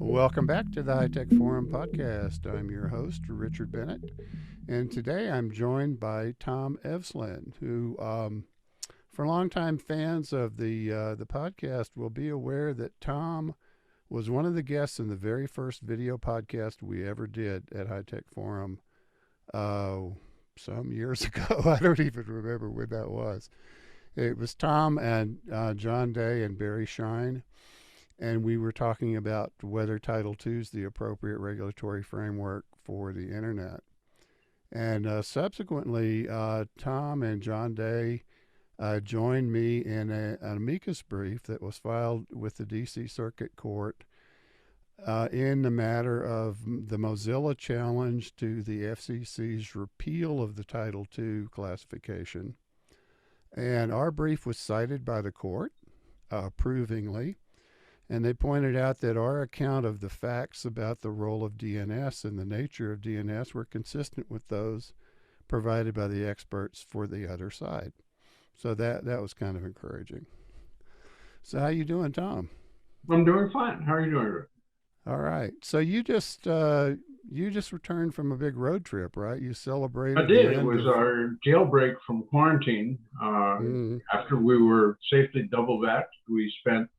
Welcome back to the High Tech Forum podcast. I'm your host, Richard Bennett, and today I'm joined by Tom Evslin, who, for longtime fans of the podcast, will be aware that Tom was one of the guests in the very first video podcast we ever did at High Tech Forum some years ago. I don't even remember when that was. It was Tom and John Day and Barry Shine. And we were talking about whether Title II is the appropriate regulatory framework for the internet. And subsequently, Tom and John Day joined me in an amicus brief that was filed with the D.C. Circuit Court in the matter of the Mozilla challenge to the FCC's repeal of the Title II classification. And our brief was cited by the court approvingly. And they pointed out that our account of the facts about the role of DNS and the nature of DNS were consistent with those provided by the experts for the other side. So that was kind of encouraging. So how you doing, Tom? I'm doing fine. How are you doing, Rick? All right. So you just returned from a big road trip, right? You celebrated. I did. It was our jailbreak from quarantine. After we were safely double vaxxed, we spent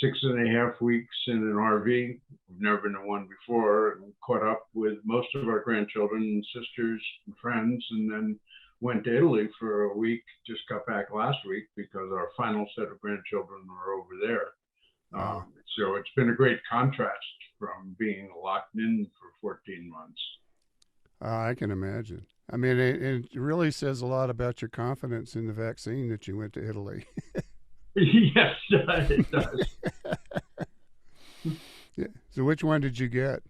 6.5 weeks in an RV. We've never been in one before, and caught up with most of our grandchildren and sisters and friends, and then went to Italy for a week. Just got back last week because our final set of grandchildren are over there. So it's been a great contrast from being locked in for 14 months. I can imagine. I mean, it really says a lot about your confidence in the vaccine that you went to Italy. Yes, it does. Yeah. So which one did you get?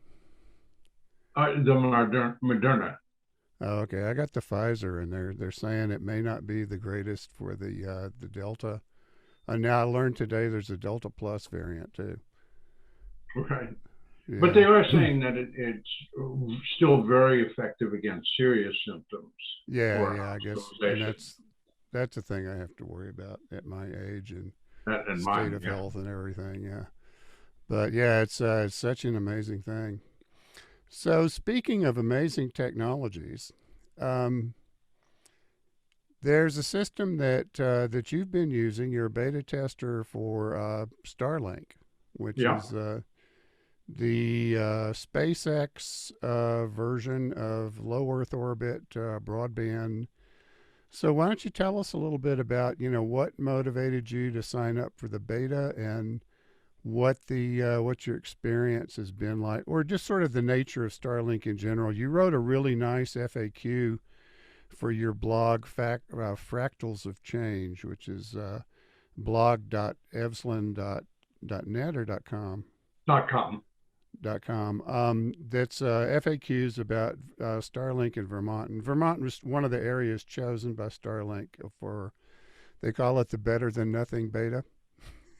The Moderna. Oh, okay. I got the Pfizer, and they're saying it may not be the greatest for the Delta. And now I learned today there's a Delta Plus variant too. Right. Yeah. But they are saying that it's still very effective against serious symptoms. Yeah. I guess that's the thing I have to worry about at my age and state of health and everything. Yeah. But yeah, it's such an amazing thing. So speaking of amazing technologies, there's a system that you've been using. You're a beta tester for Starlink, which is the SpaceX version of low Earth orbit broadband. So why don't you tell us a little bit about, what motivated you to sign up for the beta and what your experience has been like, or just sort of the nature of Starlink in general. You wrote a really nice FAQ for your blog, Fractals of Change, which is blog.evslin.net or .com? .com. That's FAQs about Starlink in Vermont. And Vermont was one of the areas chosen by Starlink for, they call it the better than nothing beta.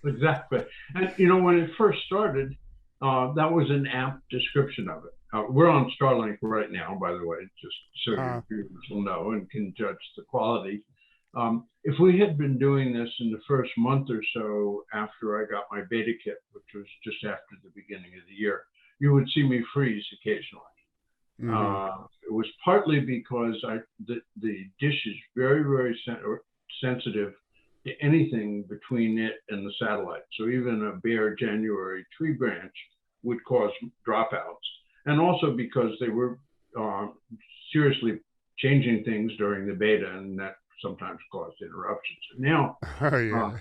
Exactly. And, when it first started, that was an apt description of it. We're on Starlink right now, by the way, just so your viewers will know and can judge the quality. If we had been doing this in the first month or so after I got my beta kit, which was just after the beginning of the year, you would see me freeze occasionally. It was partly because the dish is very, very sensitive to anything between it and the satellite. So even a bare January tree branch would cause dropouts. And also because they were seriously changing things during the beta, and that sometimes caused interruptions. Now, I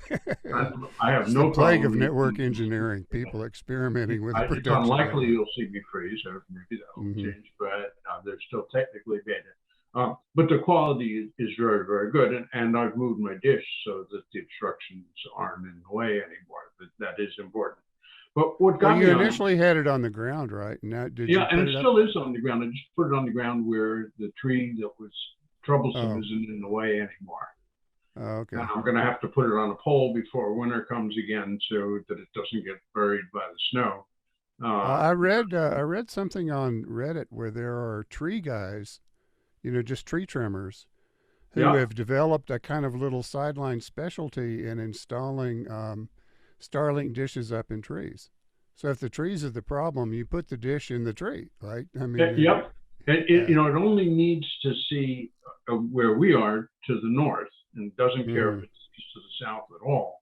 have no plague of network engineering, people experimenting with production. It's unlikely you'll see me freeze, or maybe that will change, but they're still technically beta. But the quality is very, very good, and I've moved my dish so that the obstructions aren't in the way anymore. That is important. But what got me you initially had it on the ground, right? Now, and it still is on the ground. I just put it on the ground where the tree that was troublesome isn't in the way anymore. Okay. And I'm going to have to put it on a pole before winter comes again, so that it doesn't get buried by the snow. I read something on Reddit where there are tree guys, just tree trimmers, who have developed a kind of little sideline specialty in installing Starlink dishes up in trees. So if the trees are the problem, you put the dish in the tree, right? I mean, Yep. And yeah. it only needs to see where we are to the north, and doesn't care if Mm, it's east to the south at all.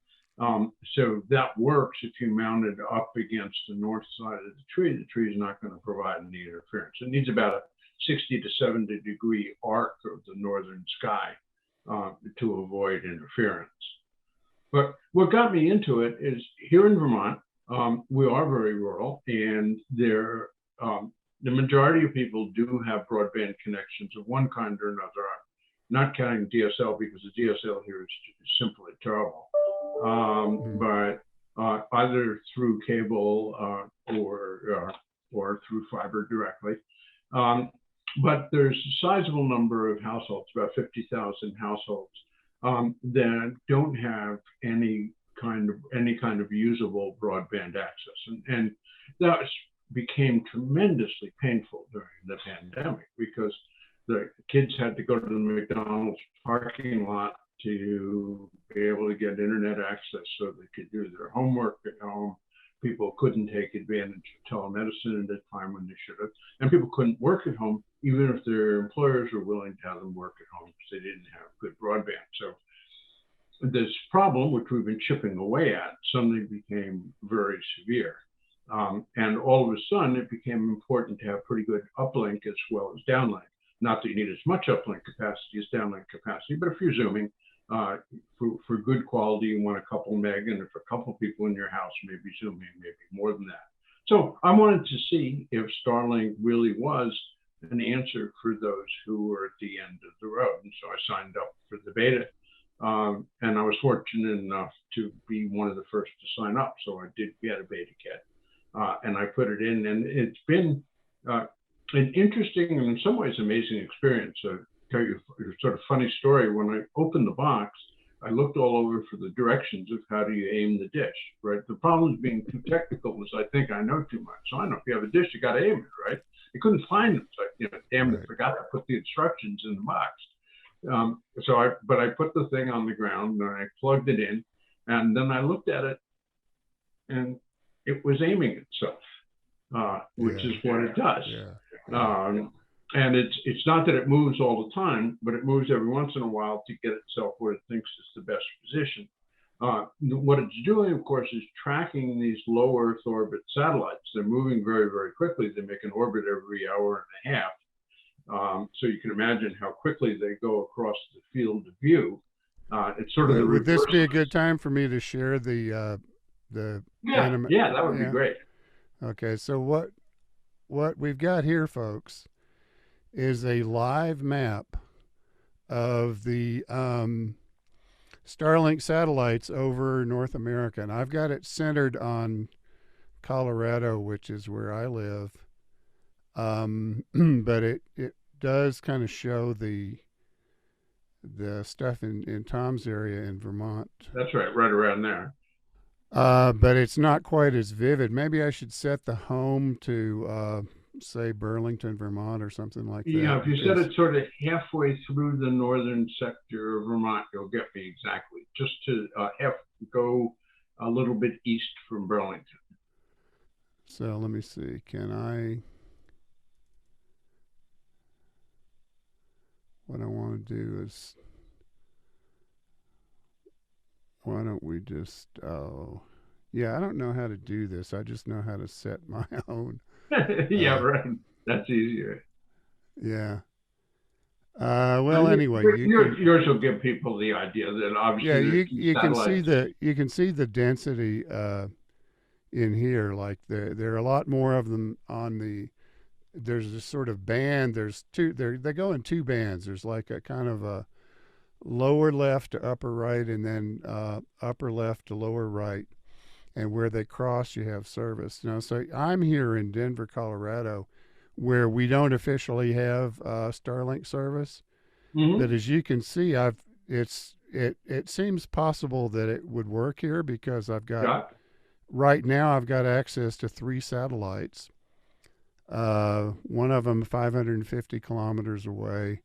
So that works if you mount it up against the north side of the tree. The tree is not going to provide any interference. It needs about a 60 to 70-degree arc of the northern sky to avoid interference. But what got me into it is here in Vermont, we are very rural, and the majority of people do have broadband connections of one kind or another. Not counting DSL, because the DSL here is simply terrible. mm. But either through cable or through fiber directly. But there's a sizable number of households, about 50,000 households, that don't have any kind of usable broadband access, and that became tremendously painful during the pandemic, because the kids had to go to the McDonald's parking lot to be able to get internet access so they could do their homework at home. People couldn't take advantage of telemedicine at the time when they should have, and people couldn't work at home even if their employers were willing to have them work at home because they didn't have good broadband. So this problem, which we've been chipping away at, suddenly became very severe. And all of a sudden, it became important to have pretty good uplink as well as downlink. Not that you need as much uplink capacity as downlink capacity, but if you're zooming for good quality, you want a couple meg, and if a couple people in your house, maybe zooming, maybe more than that. So I wanted to see if Starlink really was an answer for those who were at the end of the road. And so I signed up for the beta. And I was fortunate enough to be one of the first to sign up. So I did get a beta kit, and I put it in, and it's been an interesting and in some ways amazing experience. I'll tell you a sort of funny story. When I opened the box, I looked all over for the directions of how do you aim the dish, right? The problem with being too technical was I think I know too much. So I know if you have a dish, you got to aim it, right? I couldn't find them. So, damn it, forgot to put the instructions in the box. But I put the thing on the ground and I plugged it in, and then I looked at it, and it was aiming itself, which is what it does. Yeah. And it's not that it moves all the time, but it moves every once in a while to get itself where it thinks is the best position. What it's doing, of course, is tracking these low Earth orbit satellites. They're moving very, very quickly. They make an orbit every hour and a half. So you can imagine how quickly they go across the field of view. It's sort of the Would this reverse. be a good time for me to share the Yeah, that would be great. Okay, so what we've got here, folks, is a live map of the Starlink satellites over North America, and I've got it centered on Colorado, which is where I live. But it does kind of show the stuff in Tom's area in Vermont. That's right around there. But it's not quite as vivid. Maybe I should set the home to say Burlington, Vermont, or something like that. Yeah, if you set it sort of halfway through the northern sector of Vermont, you'll get me exactly. Just to go a little bit east from Burlington. So let me see. What I want to do is, why don't we just, I don't know how to do this. I just know how to set my own. Yeah, right. That's easier. Yeah. Well, anyway, yours will give people the idea that obviously you can see the density in here. Like there are a lot more of them on the. There's this sort of band. There's two. They go in two bands. There's like a kind of a lower left to upper right, and then upper left to lower right. And where they cross, you have service. Now, so I'm here in Denver, Colorado, where we don't officially have Starlink service. Mm-hmm. But as you can see, it seems possible that it would work here because right now I've got access to 3 satellites. One of them 550 kilometers away.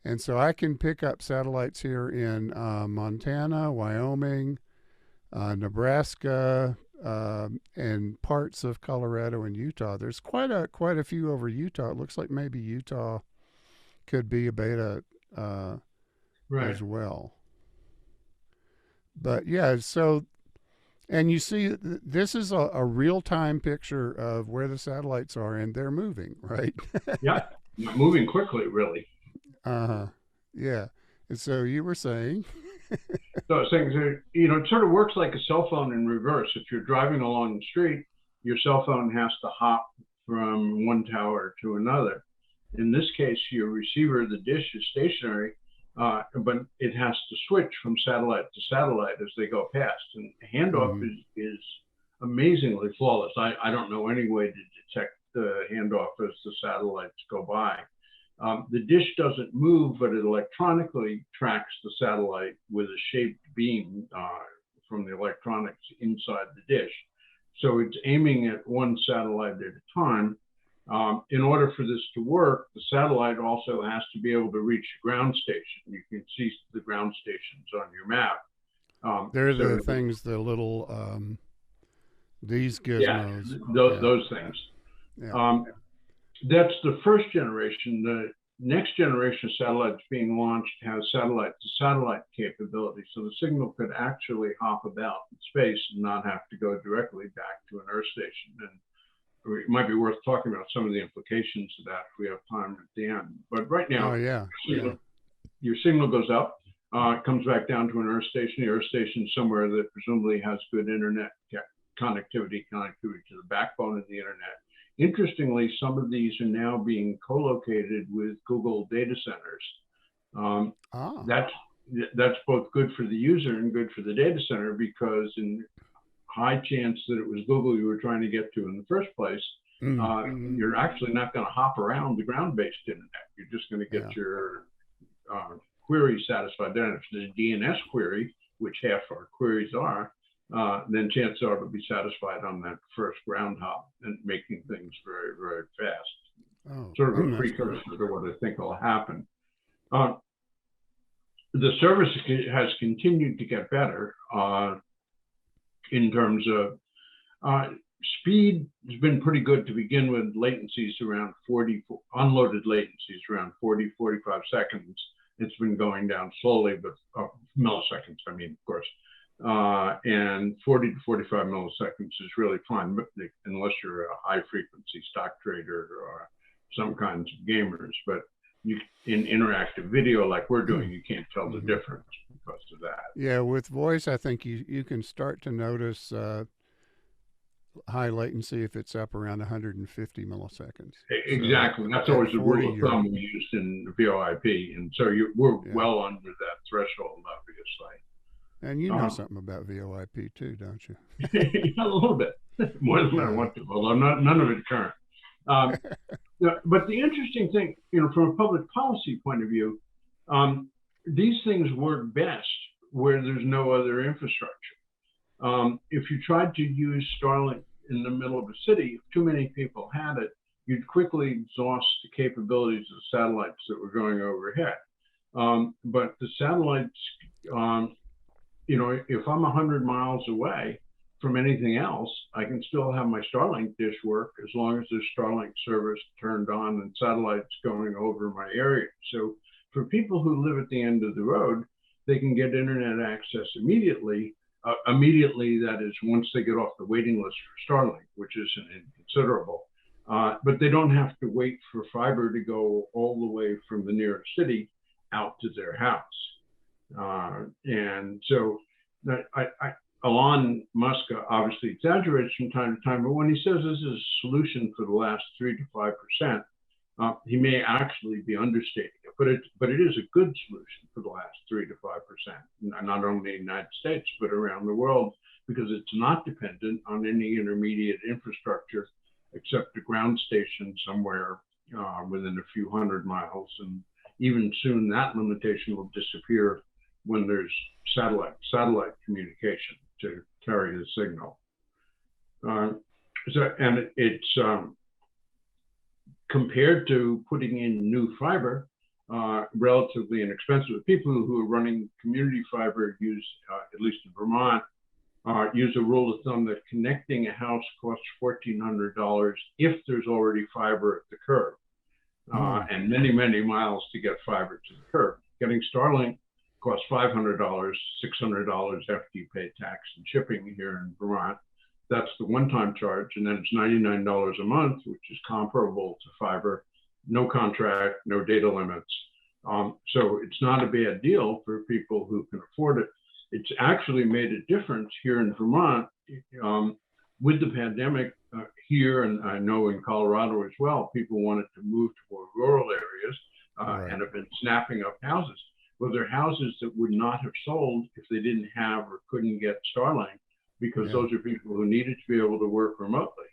And so I can pick up satellites here in Montana, Wyoming, Nebraska, and parts of Colorado and Utah. There's quite a few over Utah. It looks like maybe Utah could be a beta Right. as well. But yeah, so and you see, this is a real time picture of where the satellites are, and they're moving, right? Yeah, moving quickly, really. Uh-huh. Yeah. And so you were saying, So things are, it sort of works like a cell phone in reverse. If you're driving along the street, your cell phone has to hop from one tower to another. In this case, your receiver, the dish, is stationary, but it has to switch from satellite to satellite as they go past. And handoff mhm, is amazingly flawless. I don't know any way to detect the handoff as the satellites go by. The dish doesn't move, but it electronically tracks the satellite with a shaped beam from the electronics inside the dish. So it's aiming at one satellite at a time. In order for this to work, the satellite also has to be able to reach a ground station. You can see the ground stations on your map. they're So the things, the little these yeah, gizmos. Yeah. those things. Yeah. That's the first generation. The next generation of satellites being launched has satellite to satellite capability. So the signal could actually hop about in space and not have to go directly back to an Earth station. And it might be worth talking about some of the implications of that if we have time at the end. But right now, Oh yeah. Yeah. your signal goes up, comes back down to an Earth station. The Earth station is somewhere that presumably has good internet connectivity to the backbone of the internet. Interestingly, some of these are now being co-located with Google data centers. Ah. That's both good for the user and good for the data center, because in high chance that it was Google you were trying to get to in the first place, Mm-hmm. you're actually not going to hop around the ground-based internet. You're just going to get Yeah. your query satisfied there. And if it's a DNS query, which half our queries are, then chances are it'll be satisfied on that first ground hop and making things very, very fast. Oh, Sort of a that's precursor great. to what I think will happen. The service has continued to get better in terms of speed. Has been pretty good to begin with. Latencies around 40, unloaded latencies around 40, 45 seconds. It's been going down slowly, but milliseconds, I mean, of course. And 40 to 45 milliseconds is really fine, unless you're a high frequency stock trader or some kinds of gamers. But in interactive video like we're doing, you can't tell the difference because of that. Yeah, with voice, I think you can start to notice high latency if it's up around 150 milliseconds. Exactly. So That's at always the 40, rule of thumb we used in VoIP. And so we're yeah. well under that threshold, obviously. And you know something about VoIP too, don't you? A little bit, more than I want to, although none of it current. But the interesting thing, from a public policy point of view, these things work best where there's no other infrastructure. If you tried to use Starlink in the middle of a city, if too many people had it, you'd quickly exhaust the capabilities of the satellites that were going overhead. But the satellites, if I'm 100 miles away from anything else, I can still have my Starlink dish work as long as there's Starlink service turned on and satellites going over my area. So for people who live at the end of the road, they can get internet access immediately. That is, once they get off the waiting list for Starlink, which isn't inconsiderable. But they don't have to wait for fiber to go all the way from the nearest city out to their house. And so Elon Musk obviously exaggerates from time to time, but when he says this is a solution for the last 3 to 5%, he may actually be understating it, but it is a good solution for the last 3 to 5%, not only in the United States, but around the world, because it's not dependent on any intermediate infrastructure except a ground station somewhere within a few hundred miles. And even soon that limitation will disappear when there's satellite communication to carry the signal. It's compared to putting in new fiber, relatively inexpensive. People who are running community fiber use, at least in Vermont, use a rule of thumb that connecting a house costs $1,400 if there's already fiber at the curb, and many, many miles to get fiber to the curb. Getting Starlink costs $500, $600 after you pay tax and shipping here in Vermont. That's the one-time charge, and then it's $99 a month, which is comparable to fiber. No contract, no data limits. So it's not a bad deal for people who can afford it. It's actually made a difference here in Vermont with the pandemic here, and I know in Colorado as well, people wanted to move to more rural areas and have been snapping up houses. Well, they're houses that would not have sold if they didn't have or couldn't get Starlink, because those are people who needed to be able to work remotely.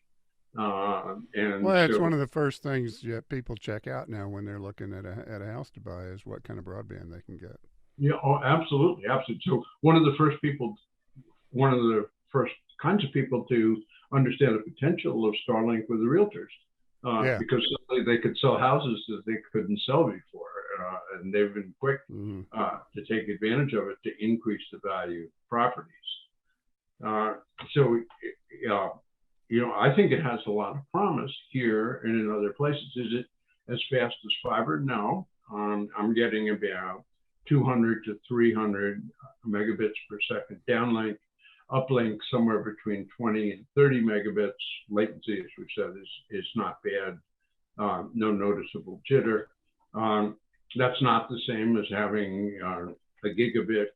And well, that's one of the first things people check out now when they're looking at a house to buy is what kind of broadband they can get. Yeah, oh, absolutely, absolutely. So one of the first kinds of people to understand the potential of Starlink were the realtors, because they could sell houses that they couldn't sell before, and they've been quick to take advantage of it to increase the value of properties. So, I think it has a lot of promise here and in other places. Is it as fast as fiber? No. I'm getting about 200 to 300 megabits per second downlink, uplink somewhere between 20 and 30 megabits. Latency, as we said, is not bad. No noticeable jitter. That's not the same as having a gigabit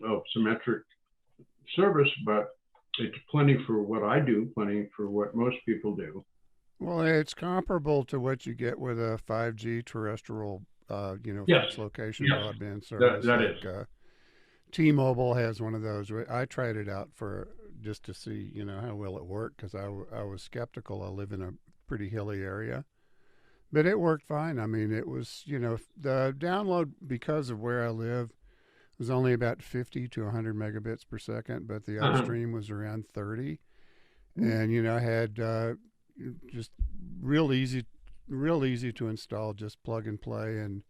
of symmetric service, but it's plenty for what I do, plenty for what most people do. Well, it's comparable to what you get with a 5G terrestrial, fixed location broadband service. That is. T-Mobile has one of those. I tried it out for just to see, how well it worked, because I was skeptical. I live in a pretty hilly area, but it worked fine. I mean, it was, the download, because of where I live, was only about 50 to 100 megabits per second, but the upstream was around 30. And, I had just real easy to install, just plug and play. And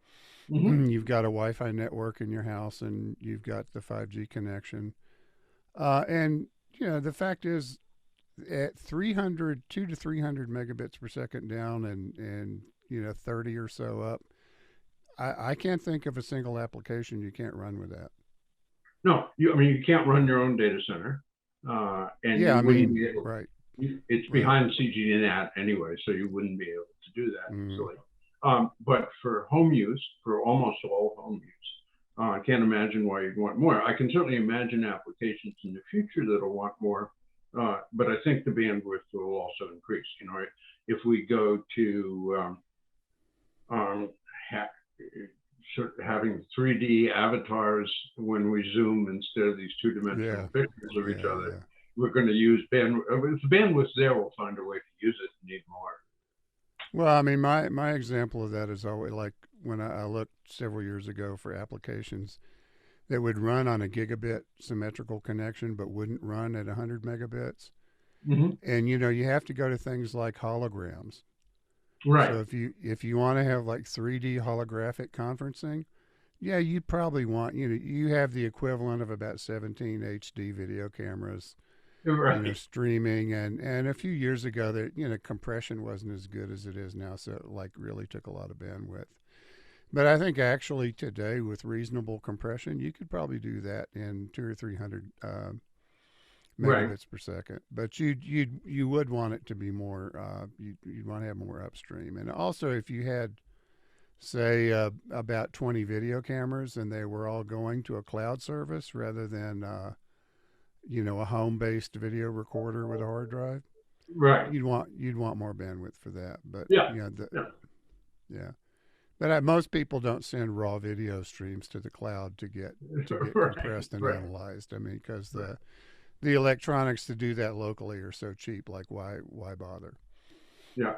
you've got a Wi-Fi network in your house, and you've got the 5G connection. And, the fact is, at 2 to 300 megabits per second down and 30 or so up, I can't think of a single application you can't run with that. No, you can't run your own data center. Right. It's behind CGNet anyway, so you wouldn't be able to do that easily. But for home use, for almost all home use, I can't imagine why you'd want more. I can certainly imagine applications in the future that'll want more, but I think the bandwidth will also increase. If we go to having 3D avatars when we zoom instead of these two-dimensional pictures of each other, we're going to use bandwidth. If the bandwidth's there, we'll find a way to use it and need more. Well, I mean, my example of that is always like when I looked several years ago for applications that would run on a gigabit symmetrical connection but wouldn't run at 100 megabits. And, you have to go to things like holograms. Right. So if you want to have like 3D holographic conferencing, you'd probably want, you have the equivalent of about 17 HD video cameras, streaming, and a few years ago that, compression wasn't as good as it is now. So it like really took a lot of bandwidth. But I think actually today with reasonable compression, you could probably do that in 200 or 300 megabits per second. But you would want it to be more. You'd want to have more upstream. And also, if you had, say, about 20 video cameras and they were all going to a cloud service rather than a home-based video recorder with a hard drive, you'd want more bandwidth for that. But But most people don't send raw video streams to the cloud to get compressed and analyzed. I mean, because the electronics to do that locally are so cheap. Like, why bother? Yeah.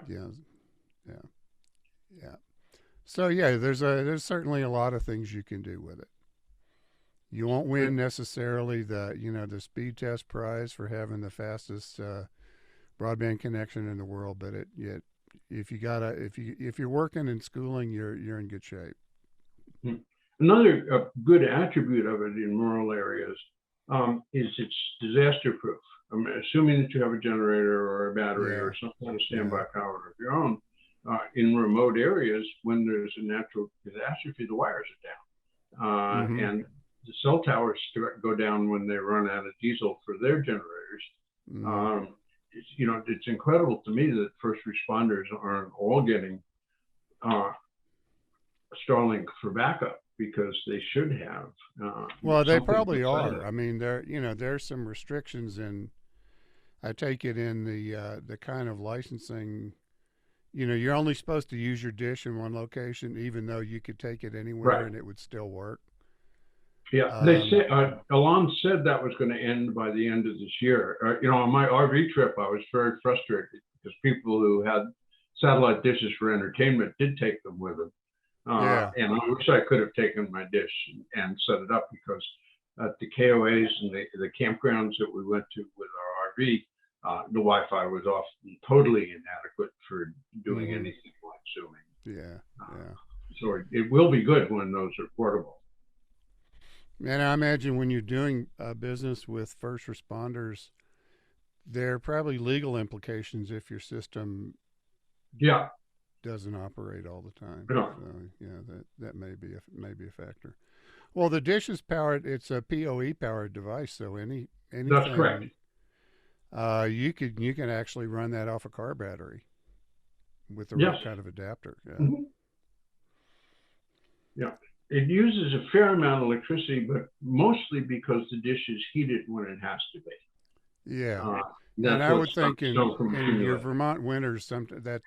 So there's certainly a lot of things you can do with it. You won't win necessarily the speed test prize for having the fastest broadband connection in the world, but if you're working and schooling, you're in good shape. Another good attribute of it in rural areas is it's disaster proof. I'm assuming that you have a generator or a battery Yeah. or some kind of Yeah. standby power of your own. In remote areas, when there's a natural catastrophe, the wires are down. Mhm. And the cell towers go down when they run out of diesel for their generators. Mhm. It's incredible to me that first responders aren't all getting Starlink for backup, because they should have Well, they something probably outside of are. that. I mean, there's some restrictions in. I take it in the kind of licensing. You're only supposed to use your dish in one location, even though you could take it anywhere Right. and it would still work. Yeah, they Um, say Elon said that was going to end by the end of this year. On my RV trip, I was very frustrated because people who had satellite dishes for entertainment did take them with them, yeah. and I wish I could have taken my dish and set it up, because at the KOAs and the campgrounds that we went to with our RV, the Wi-Fi was often totally inadequate for doing Mhm. anything like Zooming. Yeah. Yeah. So it will be good when those are portable. And I imagine when you're doing business with first responders, there are probably legal implications if your system Yeah. doesn't operate all the time. Yeah. So yeah, that may be a factor. Well, the dish is powered. It's a PoE powered device, so That's correct. anything you can actually run that off a car battery with the Yes. right kind of adapter. Yeah. Mhm. Yeah. It uses a fair amount of electricity, but mostly because the dish is heated when it has to be. Yeah. And That's I what would stops think snow from in your accumulating. Vermont winters, that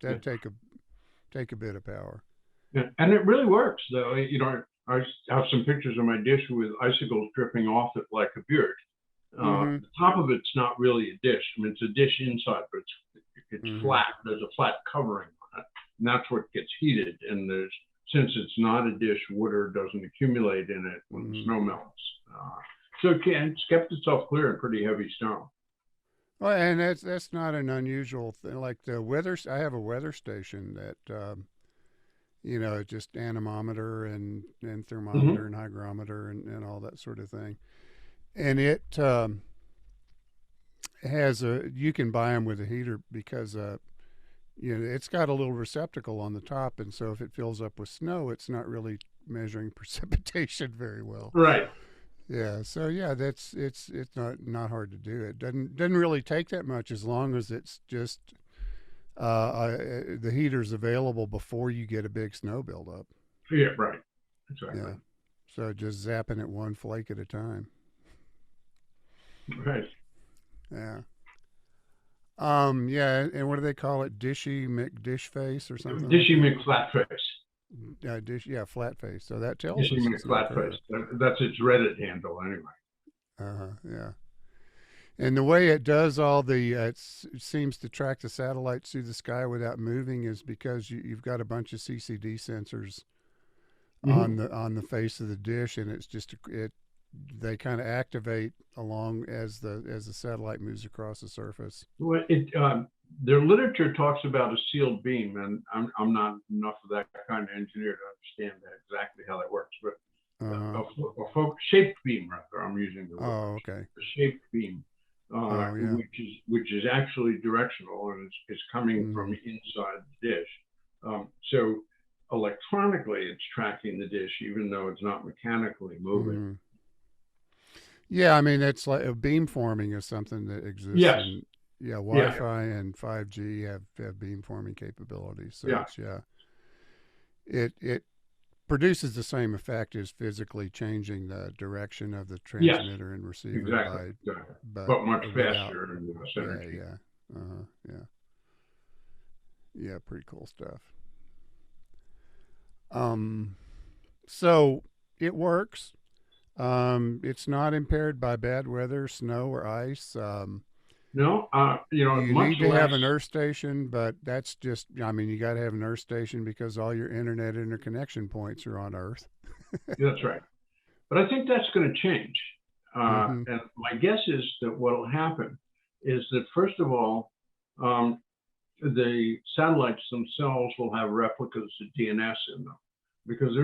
Yeah. take a bit of power. Yeah. And it really works, though. I have some pictures of my dish with icicles dripping off it like a beard. Mm-hmm. The top of it's not really a dish. I mean, it's a dish inside, but it's Mm-hmm. flat. There's a flat covering on it, and that's what gets heated. And since it's not a dish, water doesn't accumulate in it when the Mm-hmm. snow melts. So it's kept itself clear in pretty heavy snow. Well, and that's not an unusual thing. Like the weather, I have a weather station that just anemometer and thermometer Mm-hmm. and hygrometer and all that sort of thing. And it you can buy them with a heater because it's got a little receptacle on the top, and so if it fills up with snow, it's not really measuring precipitation very well. Right. Yeah, so yeah, it's not hard to do. It doesn't really take that much as long as it's just the heater's available before you get a big snow buildup. Yeah. Right. Exactly. Yeah, so just zapping it one flake at a time. Right. Yeah. Yeah, and what do they call it? Dishy McDish face or something like Dishy that? McFlatface. Flat face. So that tells Dishy us it's not McFlatface. curved. That's its Reddit handle, anyway. Yeah. And the way it does all it seems to track the satellites through the sky without moving is because you've got a bunch of CCD sensors Mm-hmm. on the face of the dish, and they kind of activate along as the satellite moves across the surface. Well, their literature talks about a sealed beam, and I'm not enough of that kind of engineer to understand exactly how that works. But Uh-huh. a shaped beam, rather. I'm using the word. Oh, okay. A shaped beam, Oh, yeah. which is actually directional and is coming from Mm-hmm. inside the dish. So electronically, it's tracking the dish, even though it's not mechanically moving. Mm-hmm. Yeah, I mean it's like beamforming is something that exists Yes. in Yeah. Wi-Fi and 5G have beamforming capabilities. So Yeah. it's it produces the same effect as physically changing the direction of the Yes. transmitter and receiver Exactly. but much without faster and less energy. Yeah, pretty cool stuff. So it works. It's not impaired by bad weather, snow or ice. No, You much need to less. have an earth station, but that's just, I mean, you got to have an earth station because all your internet interconnection points are on Earth. That's right. But I think that's going to change. Mm-hmm. And my guess is that what will happen is that, first of all, the satellites themselves will have replicas of DNS in them, because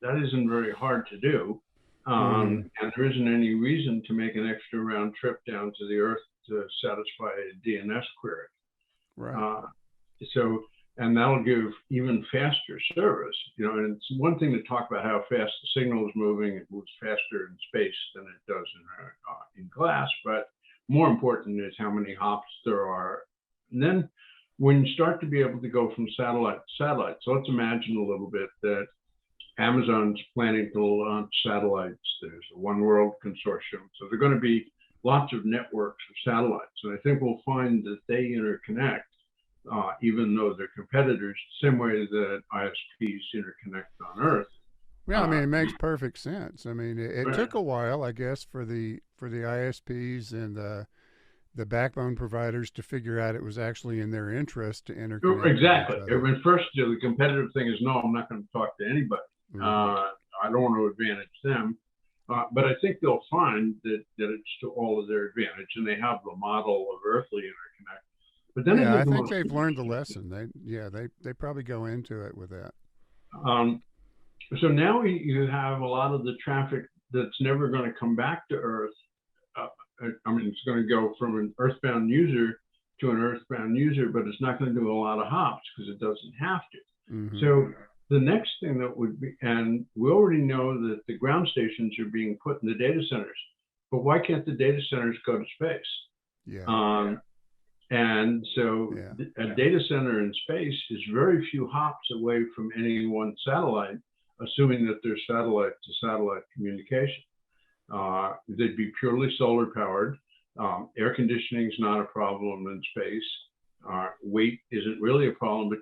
that isn't very hard to do. And there isn't any reason to make an extra round trip down to the Earth to satisfy a DNS query. Right. And that'll give even faster service. And it's one thing to talk about how fast the signal is moving. It moves faster in space than it does in glass, but more important is how many hops there are. And then when you start to be able to go from satellite to satellite, so let's imagine a little bit that Amazon's planning to launch satellites. There's a One World consortium. So there are going to be lots of networks of satellites. And I think we'll find that they interconnect, even though they're competitors, the same way that ISPs interconnect on Earth. Yeah, I mean, it makes perfect sense. I mean, it took a while, I guess, for the ISPs and the backbone providers to figure out it was actually in their interest to interconnect. Exactly. When first, the competitive thing is, no, I'm not going to talk to anybody. I don't want to advantage them. But I think they'll find that it's to all of their advantage, and they have the model of earthly interconnect. But then I think they've learned the lesson. They probably go into it with that. So now you have a lot of the traffic that's never going to come back to Earth. I mean, it's going to go from an earthbound user to an earthbound user, but it's not going to do a lot of hops because it doesn't have to. So the next thing that would be, and we already know that the ground stations are being put in the data centers, but why can't the data centers go to space? And so a data center in space is very few hops away from any one satellite, assuming that there's satellite to satellite communication. They'd be purely solar powered. Air conditioning is not a problem in space. Weight isn't really a problem, but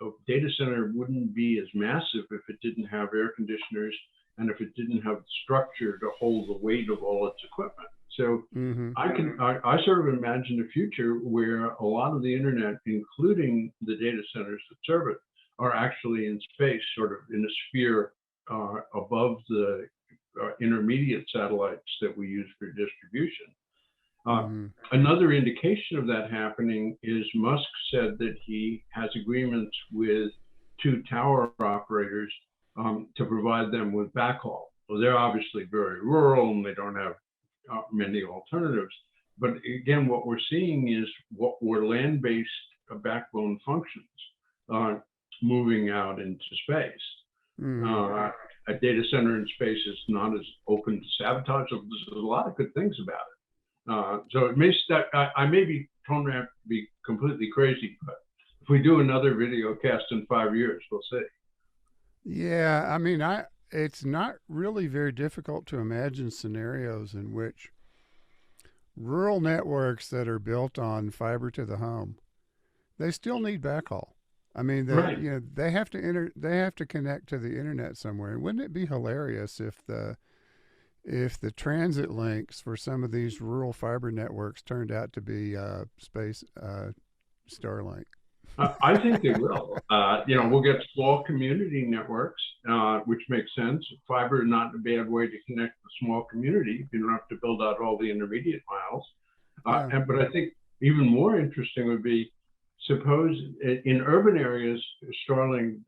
a data center wouldn't be as massive if it didn't have air conditioners and if it didn't have the structure to hold the weight of all its equipment. So I sort of imagine a future where a lot of the internet, including the data centers that serve it, are actually in space, sort of in a sphere above the intermediate satellites that we use for distribution. Another indication of that happening is Musk said that he has agreements with 2 tower operators to provide them with backhaul. Well, they're obviously very rural and they don't have many alternatives. But again, what we're seeing is what were land-based backbone functions moving out into space. A data center in space is not as open to sabotage. So there's a lot of good things about it. So it may I may be turned out to be completely crazy, but if we do another video cast in 5 years, we'll see. Yeah, I mean, it's not really very difficult to imagine scenarios in which rural networks that are built on fiber to the home, they still need backhaul. I mean, they have to connect to the internet somewhere. And wouldn't it be hilarious if the transit links for some of these rural fiber networks turned out to be space Starlink? I think they will. We'll get small community networks, which makes sense. Fiber is not a bad way to connect the small community. You don't have to build out all the intermediate miles. But I think even more interesting would be, suppose in urban areas, Starlink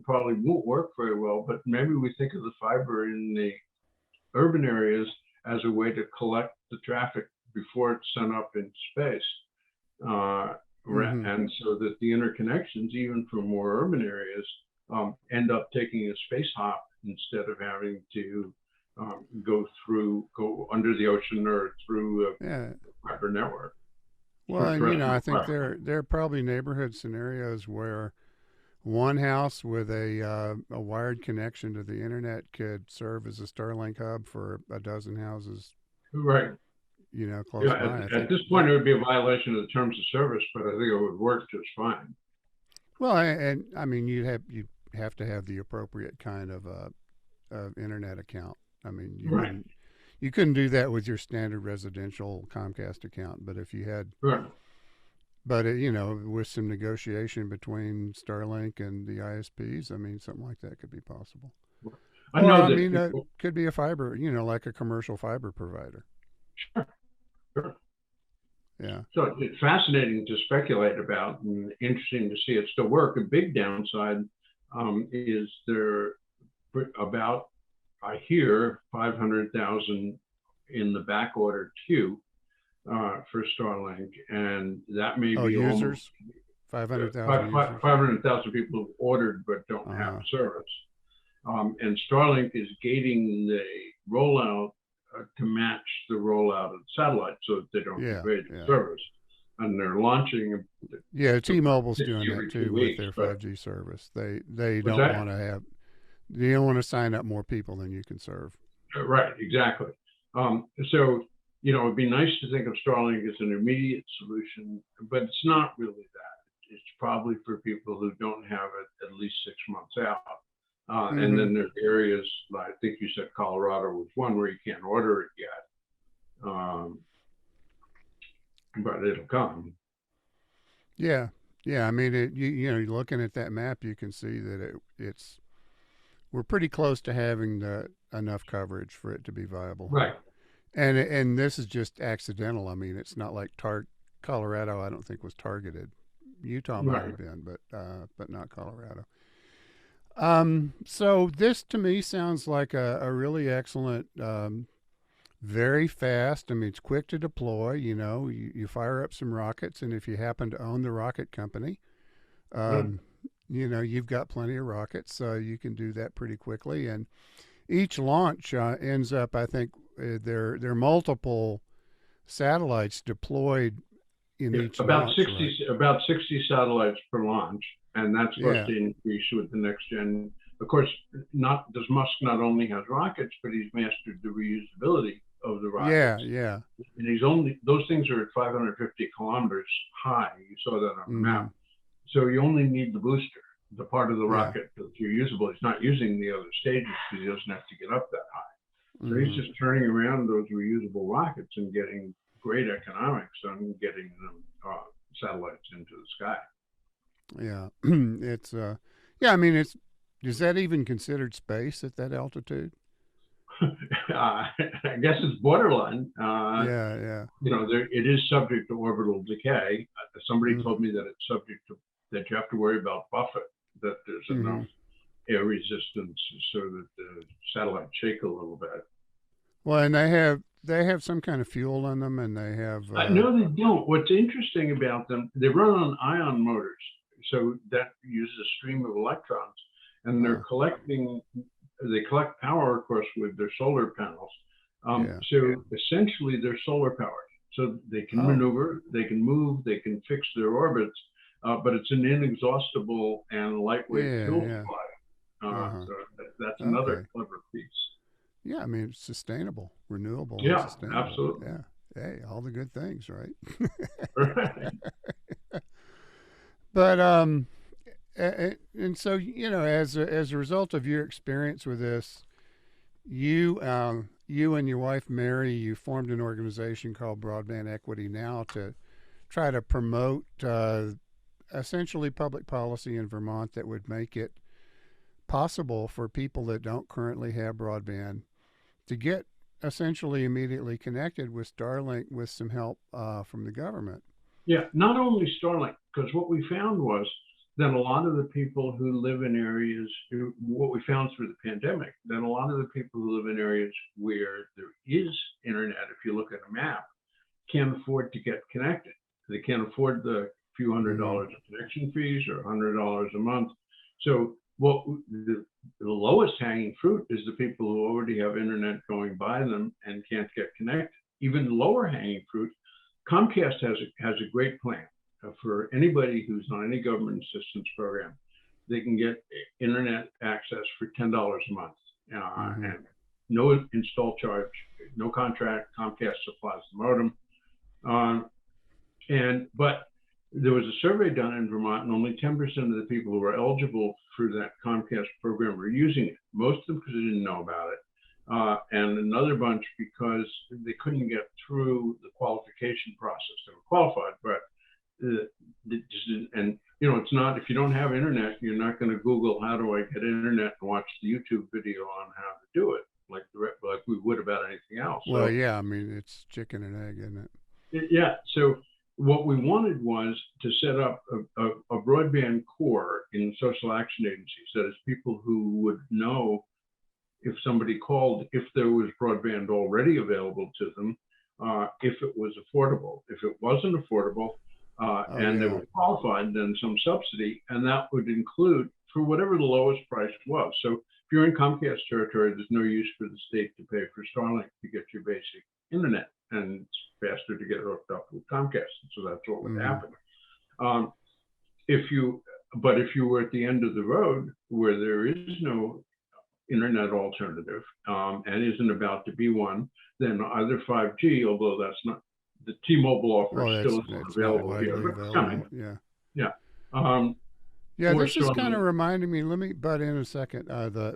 probably won't work very well, but maybe we think of the fiber in the urban areas as a way to collect the traffic before it's sent up into space. And so that the interconnections, even from more urban areas, end up taking a space hop instead of having to go under the ocean or through a fiber network. Well, and I think there are probably neighborhood scenarios where one house with a wired connection to the internet could serve as a Starlink hub for a dozen houses. Right. Close by. At this point, it would be a violation of the terms of service, but I think it would work just fine. Well, and I mean, you have to have the appropriate kind of internet account. I mean, you couldn't do that with your standard residential Comcast account, but if you had, but with some negotiation between Starlink and the ISPs, I mean, something like that could be possible. It could be a fiber, like a commercial fiber provider. Sure. Yeah. So it's fascinating to speculate about and interesting to see it still work. A big downside is there about I hear 500,000 in the back order queue for Starlink, and that may be users, 500,000 users. 500,000 people who've ordered but don't have service. And Starlink is gating the rollout to match the rollout of satellite so that they don't degrade the service. And they're launching. T-Mobile's doing that too with their 5G service. They don't want to have. You don't want to sign up more people than you can serve. Right, exactly. So, it'd be nice to think of Starlink as an immediate solution, but it's not really that. It's probably for people who don't have it at least 6 months out. And then there's areas, I think you said Colorado was one where you can't order it yet. But it'll come. Yeah. I mean, you're looking at that map, you can see that we're pretty close to having enough coverage for it to be viable. Right. And this is just accidental. I mean, it's not like Colorado, I don't think, was targeted. Utah might have been, but not Colorado. So this to me sounds like a really excellent, very fast. I mean, it's quick to deploy. You fire up some rockets, and if you happen to own the rocket company, you've got plenty of rockets, so you can do that pretty quickly. And each launch ends up, I think, there are multiple satellites deployed in each about launch, 60 right? About 60 satellites per launch, and that's supposed to increase with the next gen. Of course, Musk not only has rockets, but he's mastered the reusability of the rockets. Yeah. And those things are at 550 kilometers high. You saw that on the map. So you only need the booster, the part of the rocket that's reusable. He's not using the other stages because he doesn't have to get up that high. So he's just turning around those reusable rockets and getting great economics on getting them satellites into the sky. Yeah, it's I mean, is that even considered space at that altitude? I guess it's borderline. It is subject to orbital decay. Somebody told me that it's subject to that you have to worry about buffet, that there's enough air resistance so that the satellites shake a little bit. Well, and they have some kind of fuel in them, and they have. No, they don't. What's interesting about them, they run on ion motors, so that uses a stream of electrons, and they're collecting. They collect power, of course, with their solar panels. So essentially, they're solar powered, so they can maneuver, they can move, they can fix their orbits, but it's an inexhaustible and lightweight fuel supply. So that's another clever piece. Yeah, I mean, it's sustainable, renewable. Yeah, sustainable. absolutely. Yeah, hey, all the good things, right? Right. But and so as a result of your experience with this, you and your wife Mary, you formed an organization called Broadband Equity Now to try to promote essentially public policy in Vermont that would make it possible for people that don't currently have broadband to get essentially immediately connected with Starlink with some help from the government. Yeah, not only Starlink, because what we found was that a lot of the people who live in areas, what we found through the pandemic, that a lot of the people who live in areas where there is internet, if you look at a map, can't afford to get connected. They can't afford the few $100 of connection fees or $100 a month. So what the lowest hanging fruit is the people who already have internet going by them and can't get connected. Even lower hanging fruit, Comcast has a great plan for anybody who's on any government assistance program. They can get internet access for $10 a month and no install charge, no contract. Comcast supplies the modem. But there was a survey done in Vermont, and only 10% of the people who were eligible for that Comcast program were using it. Most of them because they didn't know about it, and another bunch because they couldn't get through the qualification process. They were qualified, but it's not, if you don't have internet, you're not going to Google how do I get internet and watch the YouTube video on how to do it like we would about anything else. Well, I mean, it's chicken and egg, isn't it? Yeah. So what we wanted was to set up a broadband core in social action agencies. That is, people who would know if somebody called, if there was broadband already available to them, if it was affordable. If it wasn't affordable and they were qualified, then some subsidy, and that would include for whatever the lowest price was. So if you're in Comcast territory, there's no use for the state to pay for Starlink to get your basic internet, and it's faster to get hooked up with Comcast. So that's what would happen. If you were at the end of the road where there is no internet alternative and isn't about to be one, then either 5G, although that's not the T-Mobile offer, still isn't available here, but it's coming. Yeah. This is kind of reminding me. Let me butt in a second. The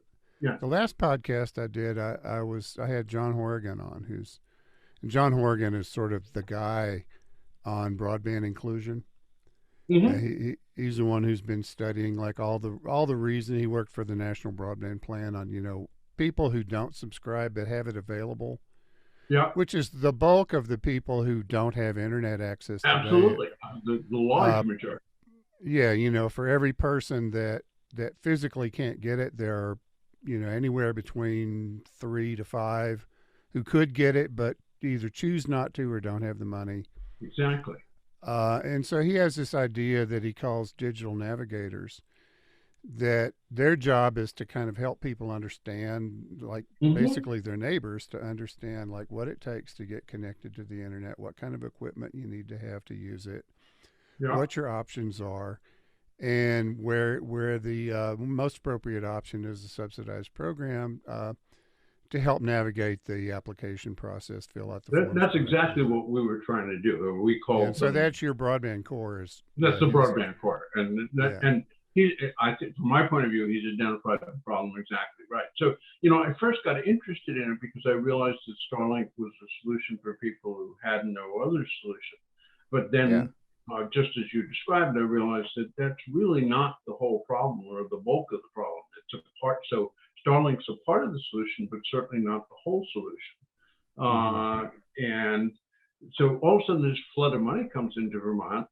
last podcast I did, I had John Horrigan on, John Horrigan is sort of the guy on broadband inclusion. He's the one who's been studying like all the reason. He worked for the National Broadband Plan on people who don't subscribe but have it available. Yeah, which is the bulk of the people who don't have internet access today. Absolutely, the large majority. Yeah, for every person that physically can't get it, there are anywhere between 3 to 5 who could get it but either choose not to or don't have the money. Exactly. And so he has this idea that he calls digital navigators, that their job is to kind of help people understand, like basically their neighbors, to understand like what it takes to get connected to the internet, what kind of equipment you need to have to use it, what your options are, and where the most appropriate option is a subsidized program to help navigate the application process, fill out the forms. That's exactly what we were trying to do. We called. So that's your broadband core. That's the broadband core, and I think from my point of view, he's identified the problem exactly right. So I first got interested in it because I realized that Starlink was a solution for people who had no other solution. But then, just as you described, I realized that that's really not the whole problem or the bulk of the problem. It's a part. So Starlink's a part of the solution, but certainly not the whole solution. And so all of a sudden, this flood of money comes into Vermont.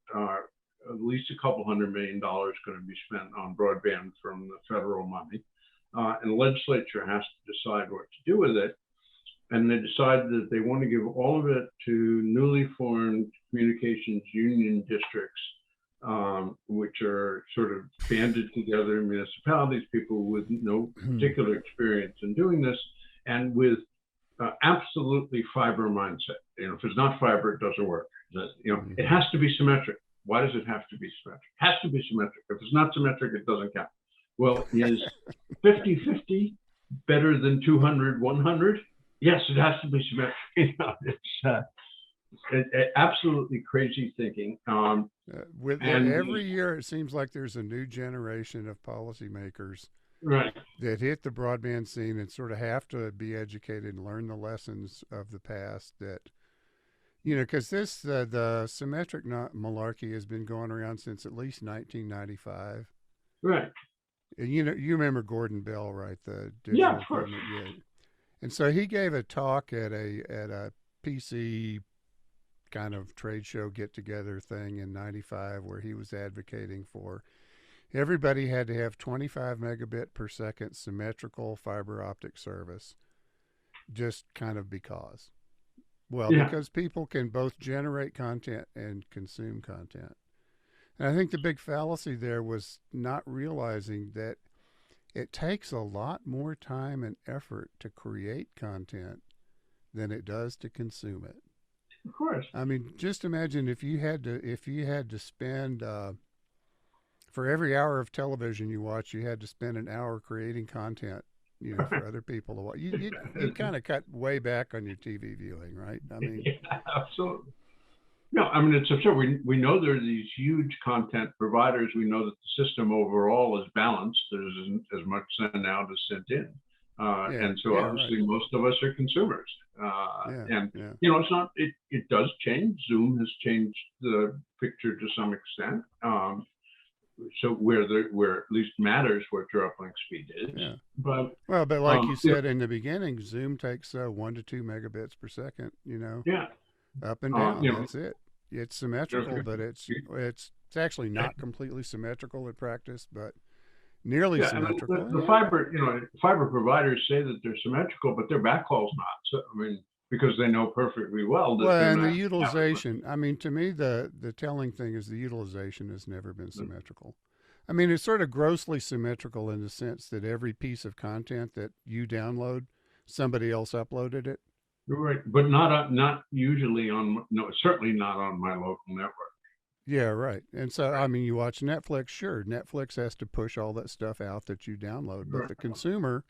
At least $200 million going to be spent on broadband from the federal money, and the legislature has to decide what to do with it. And they decided that they want to give all of it to newly formed communications union districts, which are sort of banded together municipalities, people with no particular experience in doing this, and with absolutely fiber mindset. If it's not fiber, it doesn't work. It has to be symmetric. Why does it have to be symmetric? It has to be symmetric. If it's not symmetric, it doesn't count. Well, is 50-50 better than 200-100? Yes, it has to be symmetric. It's absolutely crazy thinking. Every year, it seems like there's a new generation of policymakers that hit the broadband scene and sort of have to be educated and learn the lessons of the past that, because the symmetric malarkey has been going around since at least 1995. Right. And you remember Gordon Bell, right? The digital of course. And so he gave a talk at a PC kind of trade show get together thing in 95 where he was advocating for everybody had to have 25 megabit per second symmetrical fiber optic service, just kind of because. Because people can both generate content and consume content. And I think the big fallacy there was not realizing that it takes a lot more time and effort to create content than it does to consume it. Of course. I mean, just imagine if you had to spend for every hour of television you watch, you had to spend an hour creating content, for other people to watch. You kind of cut way back on your TV viewing, right? I mean, absolutely. No, I mean, it's absurd. We know there are these huge content providers. We know that the system overall is balanced. There's as much send out as sent in. And so obviously most of us are consumers. It's not, it does change. Zoom has changed the picture to some extent. So where at least matters what your uplink speed is. Yeah. But like you said in the beginning, Zoom takes 1 to 2 megabits per second, up and down. That's it. It's symmetrical, but it's actually not completely symmetrical in practice, but nearly Yeah, and symmetrical. the Yeah. fiber, fiber providers say that they're symmetrical, but their backhauls not. So I mean, because they know perfectly well that they're Well, and the not. utilization, I mean, to me, the telling thing is the utilization has never been symmetrical. I mean, it's sort of grossly symmetrical in the sense that every piece of content that you download, somebody else uploaded it. You're right, but not usually on, no, certainly not on my local network. Yeah, right. And so, I mean, you watch Netflix, sure, Netflix has to push all that stuff out that you download, but Right. the consumer,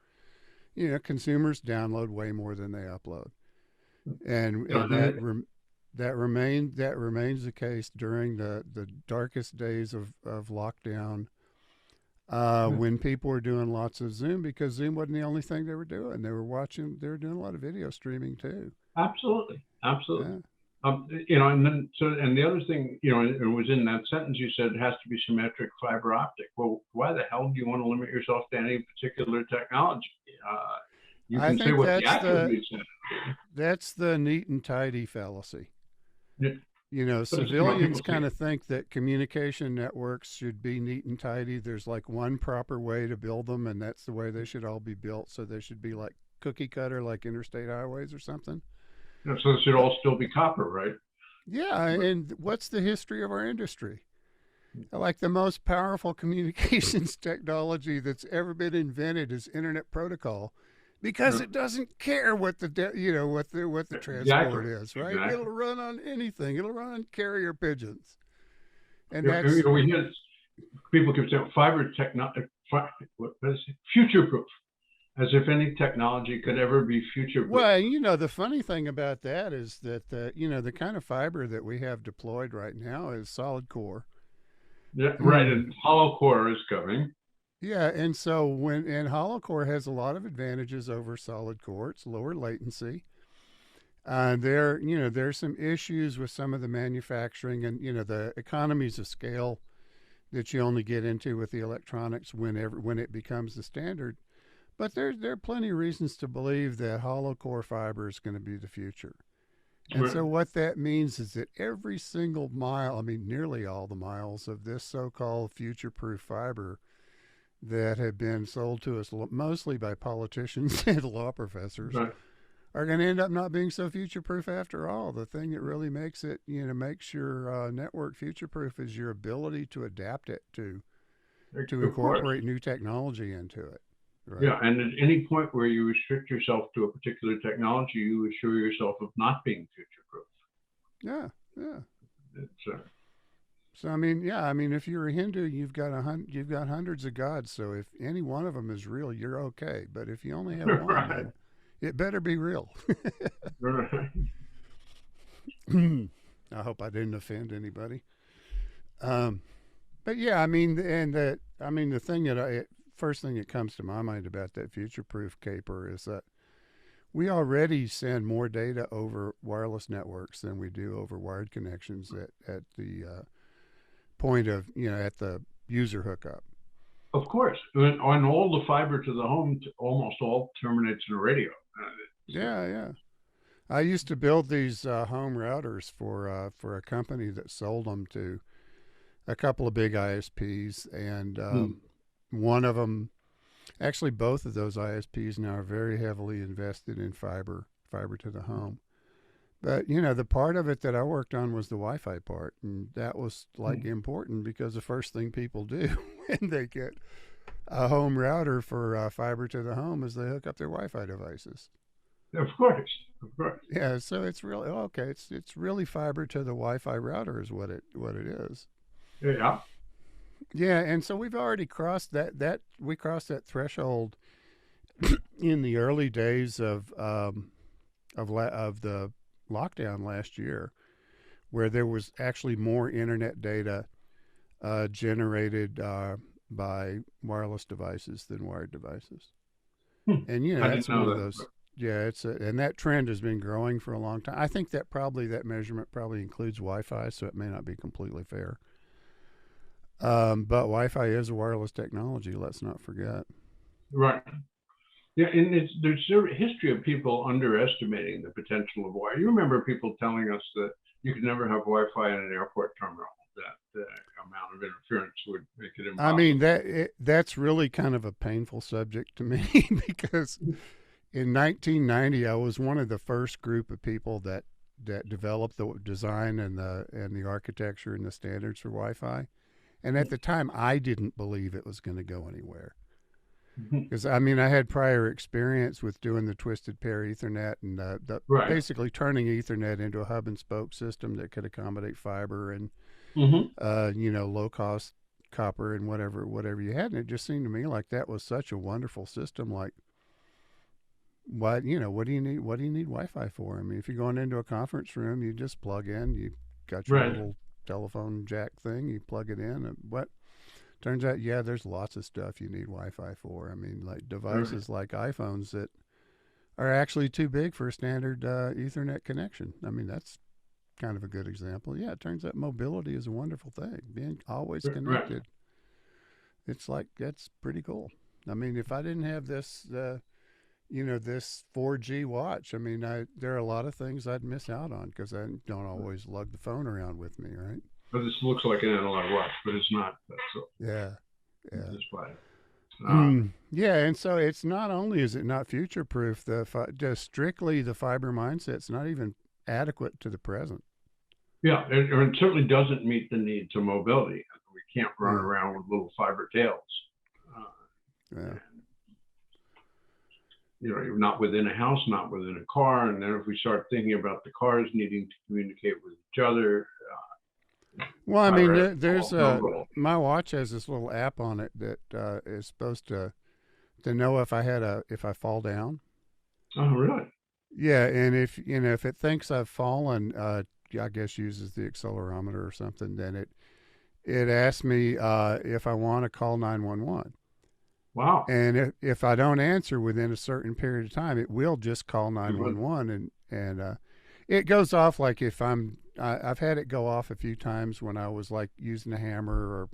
consumers download way more than they upload. And And that remains the case during the darkest days of lockdown, when people were doing lots of Zoom, because Zoom wasn't the only thing they were doing. They were doing a lot of video streaming too. absolutely, absolutely. Yeah. And then and the other thing, it was in that sentence you said it has to be symmetric fiber optic. Well, why the hell do you want to limit yourself to any particular technology? You I can say think what the attributes are. that's the neat and tidy fallacy. Yeah, but Civilians people say, kind of think that communication networks should be neat and tidy. There's like one proper way to build them, and that's the way they should all be built. So they should be like cookie cutter, like interstate highways or something. so it should But all still be copper, right? yeah, and what's the history of our industry? Like the most powerful communications technology that's ever been invented is internet protocol, because Yeah, it doesn't care what what the exactly, transport is, right? It'll exactly. run on anything. It'll run on carrier pigeons, and You that's know, we hear people keep saying fiber technology, what is it? Future proof, as if any technology could ever be future proof. well, the funny thing about that is that the kind of fiber that we have deployed right now is solid core. Yeah, right. And hollow core is coming. Yeah, and so and hollow core has a lot of advantages over solid core. It's lower latency. There's some issues with some of the manufacturing and the economies of scale that you only get into with the electronics when it becomes the standard. But there are plenty of reasons to believe that hollow core fiber is going to be the future. And Right. so what that means is that every single mile, I mean nearly all the miles of this so-called future-proof fiber that have been sold to us mostly by politicians and law professors Right. are going to end up not being so future proof after all. The thing that really makes your network future proof is your ability to adapt it to Of course. incorporate new technology into it. Right. Yeah. And at any point where you restrict yourself to a particular technology, you assure yourself of not being future proof. Yeah. Yeah. It's So I mean, yeah, I mean, if you're a Hindu, you've got hundreds of gods. So if any one of them is real, you're okay. But if you only have one, right. then it better be real. Right. I hope I didn't offend anybody. Um, but yeah, I mean, the thing first thing that comes to my mind about that future-proof caper is that we already send more data over wireless networks than we do over wired connections at the point of at the user hookup. Of course. And on all the fiber to the home, almost all terminates in a radio. Yeah, yeah. I used to build these home routers for a company that sold them to a couple of big ISPs, and one of them, actually both of those ISPs now are very heavily invested in fiber to the home. But the part of it that I worked on was the Wi-Fi part, and that was like important because the first thing people do when they get a home router for fiber to the home is they hook up their Wi-Fi devices. Of course. Of course. Yeah, so it's really okay. It's really fiber to the Wi-Fi router is what it is. Yeah. Yeah, and so we've already crossed we crossed that threshold in the early days of the lockdown last year, where there was actually more internet data generated by wireless devices than wired devices. And I that's didn't one know of that. those. Yeah, and that trend has been growing for a long time. I think that measurement probably includes Wi-Fi, so it may not be completely fair. But Wi-Fi is a wireless technology. Let's not forget. Right. Yeah, and there's a history of people underestimating the potential of Wi-Fi. You remember people telling us that you could never have Wi-Fi in an airport terminal. That amount of interference would make it I impossible. mean, that's really kind of a painful subject to me because in 1990 I was one of the first group of people that developed the design and the architecture and the standards for Wi-Fi. And at the time, I didn't believe it was going to go anywhere. Because I mean, I had prior experience with doing the twisted pair Ethernet and Right. basically turning Ethernet into a hub and spoke system that could accommodate fiber and low cost copper and whatever you had. And it just seemed to me like that was such a wonderful system. Like, what do you need? What do you need Wi-Fi for? I mean, if you're going into a conference room, you just plug in. You got your Right. little telephone jack thing. You plug it in. And what turns out, yeah, there's lots of stuff you need Wi-Fi for. I mean, like devices like iPhones that are actually too big for a standard Ethernet connection. I mean, that's kind of a good example. Yeah, it turns out mobility is a wonderful thing. Being always connected. Right. It's like, that's pretty cool. I mean, if I didn't have this, this 4G watch, I mean, there are a lot of things I'd miss out on because I don't always lug the phone around with me, right? But this looks like an analog watch, but it's not. That's Yeah. display. Yeah, and so it's not only is it not future proof, just strictly the fiber mindset's not even adequate to the present. Yeah, it certainly doesn't meet the needs of mobility. We can't run around with little fiber tails. Yeah. You're not within a house, not within a car. And then if we start thinking about the cars needing to communicate with each other. Well, I mean, there's my watch has this little app on it that is supposed to know if I fall down. Oh, really? Yeah, and if it thinks I've fallen, I guess uses the accelerometer or something, then it asks me if I want to call 911. Wow. And if I don't answer within a certain period of time, it will just call 911, and it goes off like if I've had it go off a few times when I was like using a hammer or.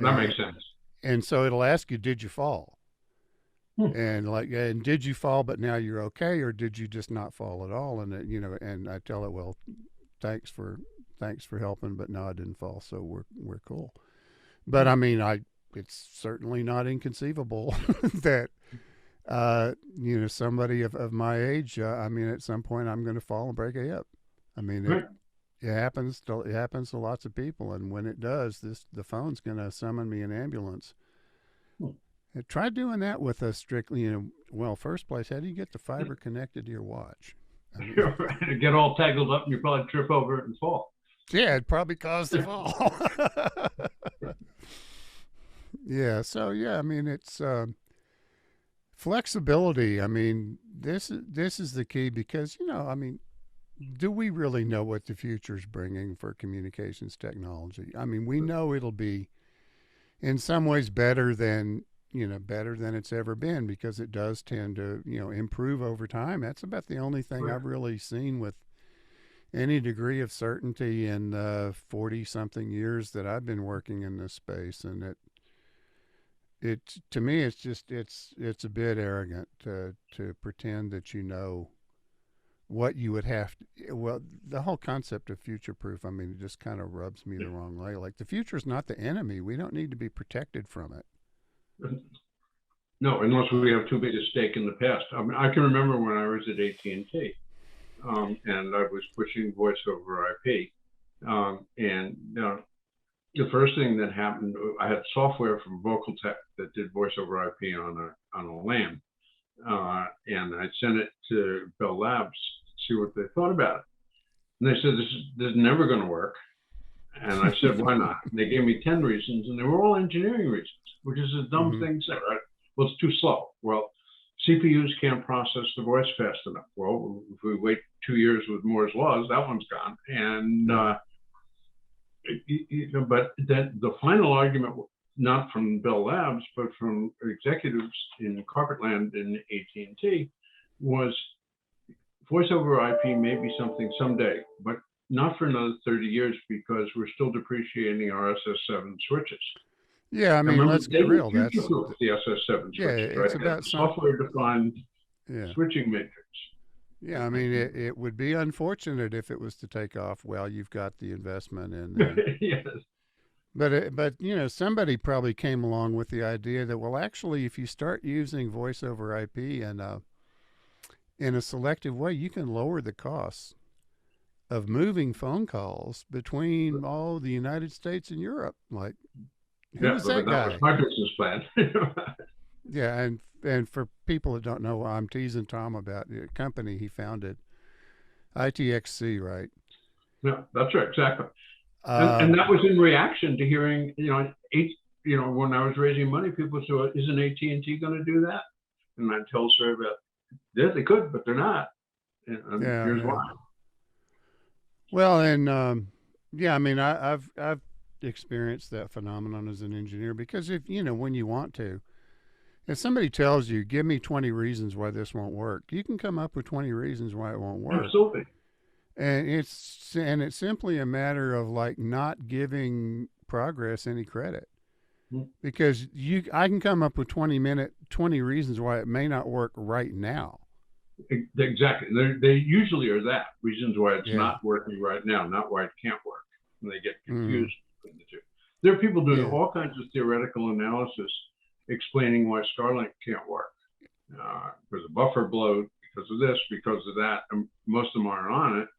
That makes sense. And so it'll ask you, did you fall? And did you fall, but now you're okay, or did you just not fall at all? And and I tell it, well, thanks for helping, but no, I didn't fall, so we're cool. But I mean, it's certainly not inconceivable that somebody of my age, I mean, at some point I'm going to fall and break a hip. I mean, it happens to lots of people, and when it does, the phone's going to summon me an ambulance. Try doing that with a strictly, first place, how do you get the fiber connected to your watch? I mean, get all tangled up and you probably trip over it and fall. Yeah, it'd probably cause the fall. Yeah, so I mean, it's flexibility. I mean, this is the key because, I mean, do we really know what the future's bringing for communications technology? I mean, we know it'll be in some ways better than it's ever been because it does tend to, improve over time. That's about the only thing I've really seen with any degree of certainty in 40-something years that I've been working in this space. And it to me, it's just it's a bit arrogant to pretend that what you would have to. Well, the whole concept of future proof, I mean, it just kind of rubs me the wrong way. Like, the future is not the enemy. We don't need to be protected from it. No, unless we have too big a stake in the past. I mean, I can remember when I was at AT&T, and I was pushing voice over IP, and the first thing that happened, I had software from Vocaltech that did voice over IP on a LAN, and I sent it to Bell Labs to see what they thought about it. And they said, this is never going to work. And I said, why not? And they gave me 10 reasons, and they were all engineering reasons, which is a dumb thing to say, right? Well, it's too slow. Well, CPUs can't process the voice fast enough. Well, if we wait 2 years with Moore's laws, that one's gone. And but then the final argument, not from Bell Labs, but from executives in Carpetland in AT&T, was voice over IP may be something someday, but not for another 30 years because we're still depreciating our SS7 switches. Yeah, I mean, let's get real. That's the SS7 switches, it's right? about software-defined switching matrix. Yeah, I mean, it would be unfortunate if it was to take off while you've got the investment in there. Yes. But somebody probably came along with the idea that, well, actually, if you start using voice over IP in a selective way, you can lower the costs of moving phone calls between all the United States and Europe. Like, who Yeah, was but that that was guy? my business plan. Yeah, and for people that don't know, I'm teasing Tom about the company he founded, ITXC, right? Yeah, that's right, exactly. And Um, that was in reaction to hearing, when I was raising money, people said, well, "Isn't AT&T going to do that?" And I tell her about, yeah, they could, but they're not, and yeah, here's yeah. why. Well, and yeah, I mean, I've experienced that phenomenon as an engineer because if when you want to, if somebody tells you, "Give me 20 reasons why this won't work," you can come up with 20 reasons why it won't work. Absolutely. And it's simply a matter of like not giving progress any credit because I can come up with 20 reasons why it may not work right now. Exactly. They usually are that reasons why it's Yeah. not working right now, not why it can't work. And they get Mm-hmm. confused between the two. There are people doing Yeah. all kinds of theoretical analysis explaining why Starlink can't work. There's a buffer bloat because of this, because of that, and most of them aren't on it.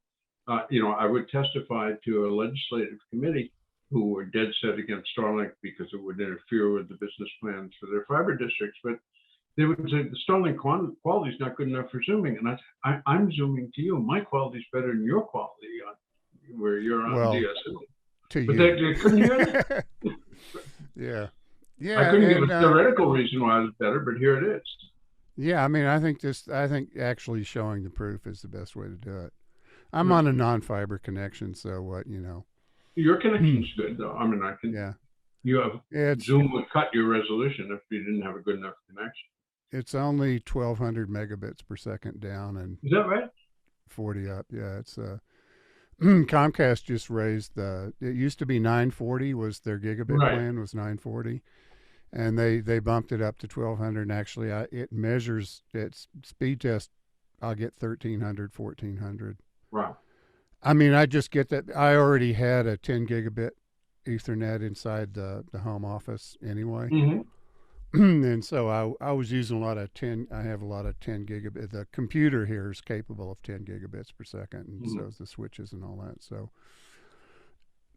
I would testify to a legislative committee who were dead set against Starlink because it would interfere with the business plans for their fiber districts. But they would say the Starlink quality is not good enough for zooming. And I'm zooming to you. My quality is better than your quality where you're on Well, DSL. to But you. they couldn't hear that. Yeah. I Yeah. couldn't give And a theoretical reason why it was better, but here it is. yeah, I mean, I think actually showing the proof is the best way to do it. I'm Yeah. on a non-fiber connection, so what. Your connection's good, though. I mean, Yeah. you have It's Zoom would cut your resolution if you didn't have a good enough connection. it's only 1,200 megabits per second down and Is that right? 40 up. Yeah, it's Comcast just raised it used to be 940 was their gigabit Right. plan was 940, and they bumped it up to 1,200. And actually, it measures its speed test. I'll get 1,300, 1,400. Wow. I mean, I just get that. I already had a 10 gigabit Ethernet inside the home office anyway. Mm-hmm. And so I was using a lot of 10. I have a lot of 10 gigabit. The computer here is capable of 10 gigabits per second, and Mm-hmm. so is the switches and all that. So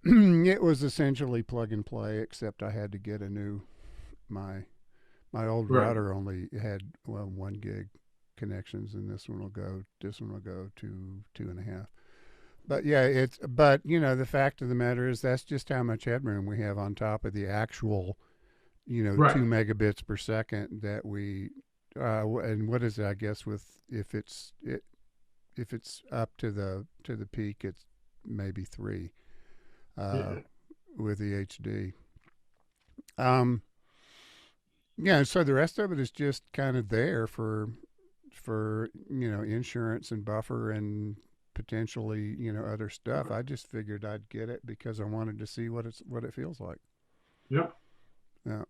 it was essentially plug and play, except I had to get a new. My old Right. router only had 1 gig connections, and this one will go. This one will go to 2.5. But yeah, but the fact of the matter is that's just how much headroom we have on top of the actual Right. 2 megabits per second that we and what is it? I guess if it's up to the peak, it's maybe 3 uh, Yeah. with the HD. Um, yeah, so the rest of it is just kind of there for insurance and buffer and potentially other stuff. I just figured I'd get it because I wanted to see what it feels like. Yeah. Yeah.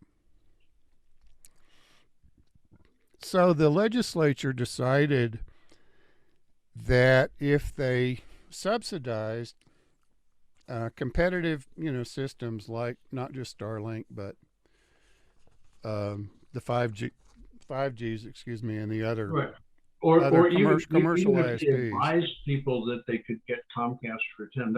So the legislature decided that if they subsidized competitive, systems like not just Starlink, but the 5Gs, excuse me, and the Right. other Or commercial even if they ISPs. advised people that they could get Comcast for $10,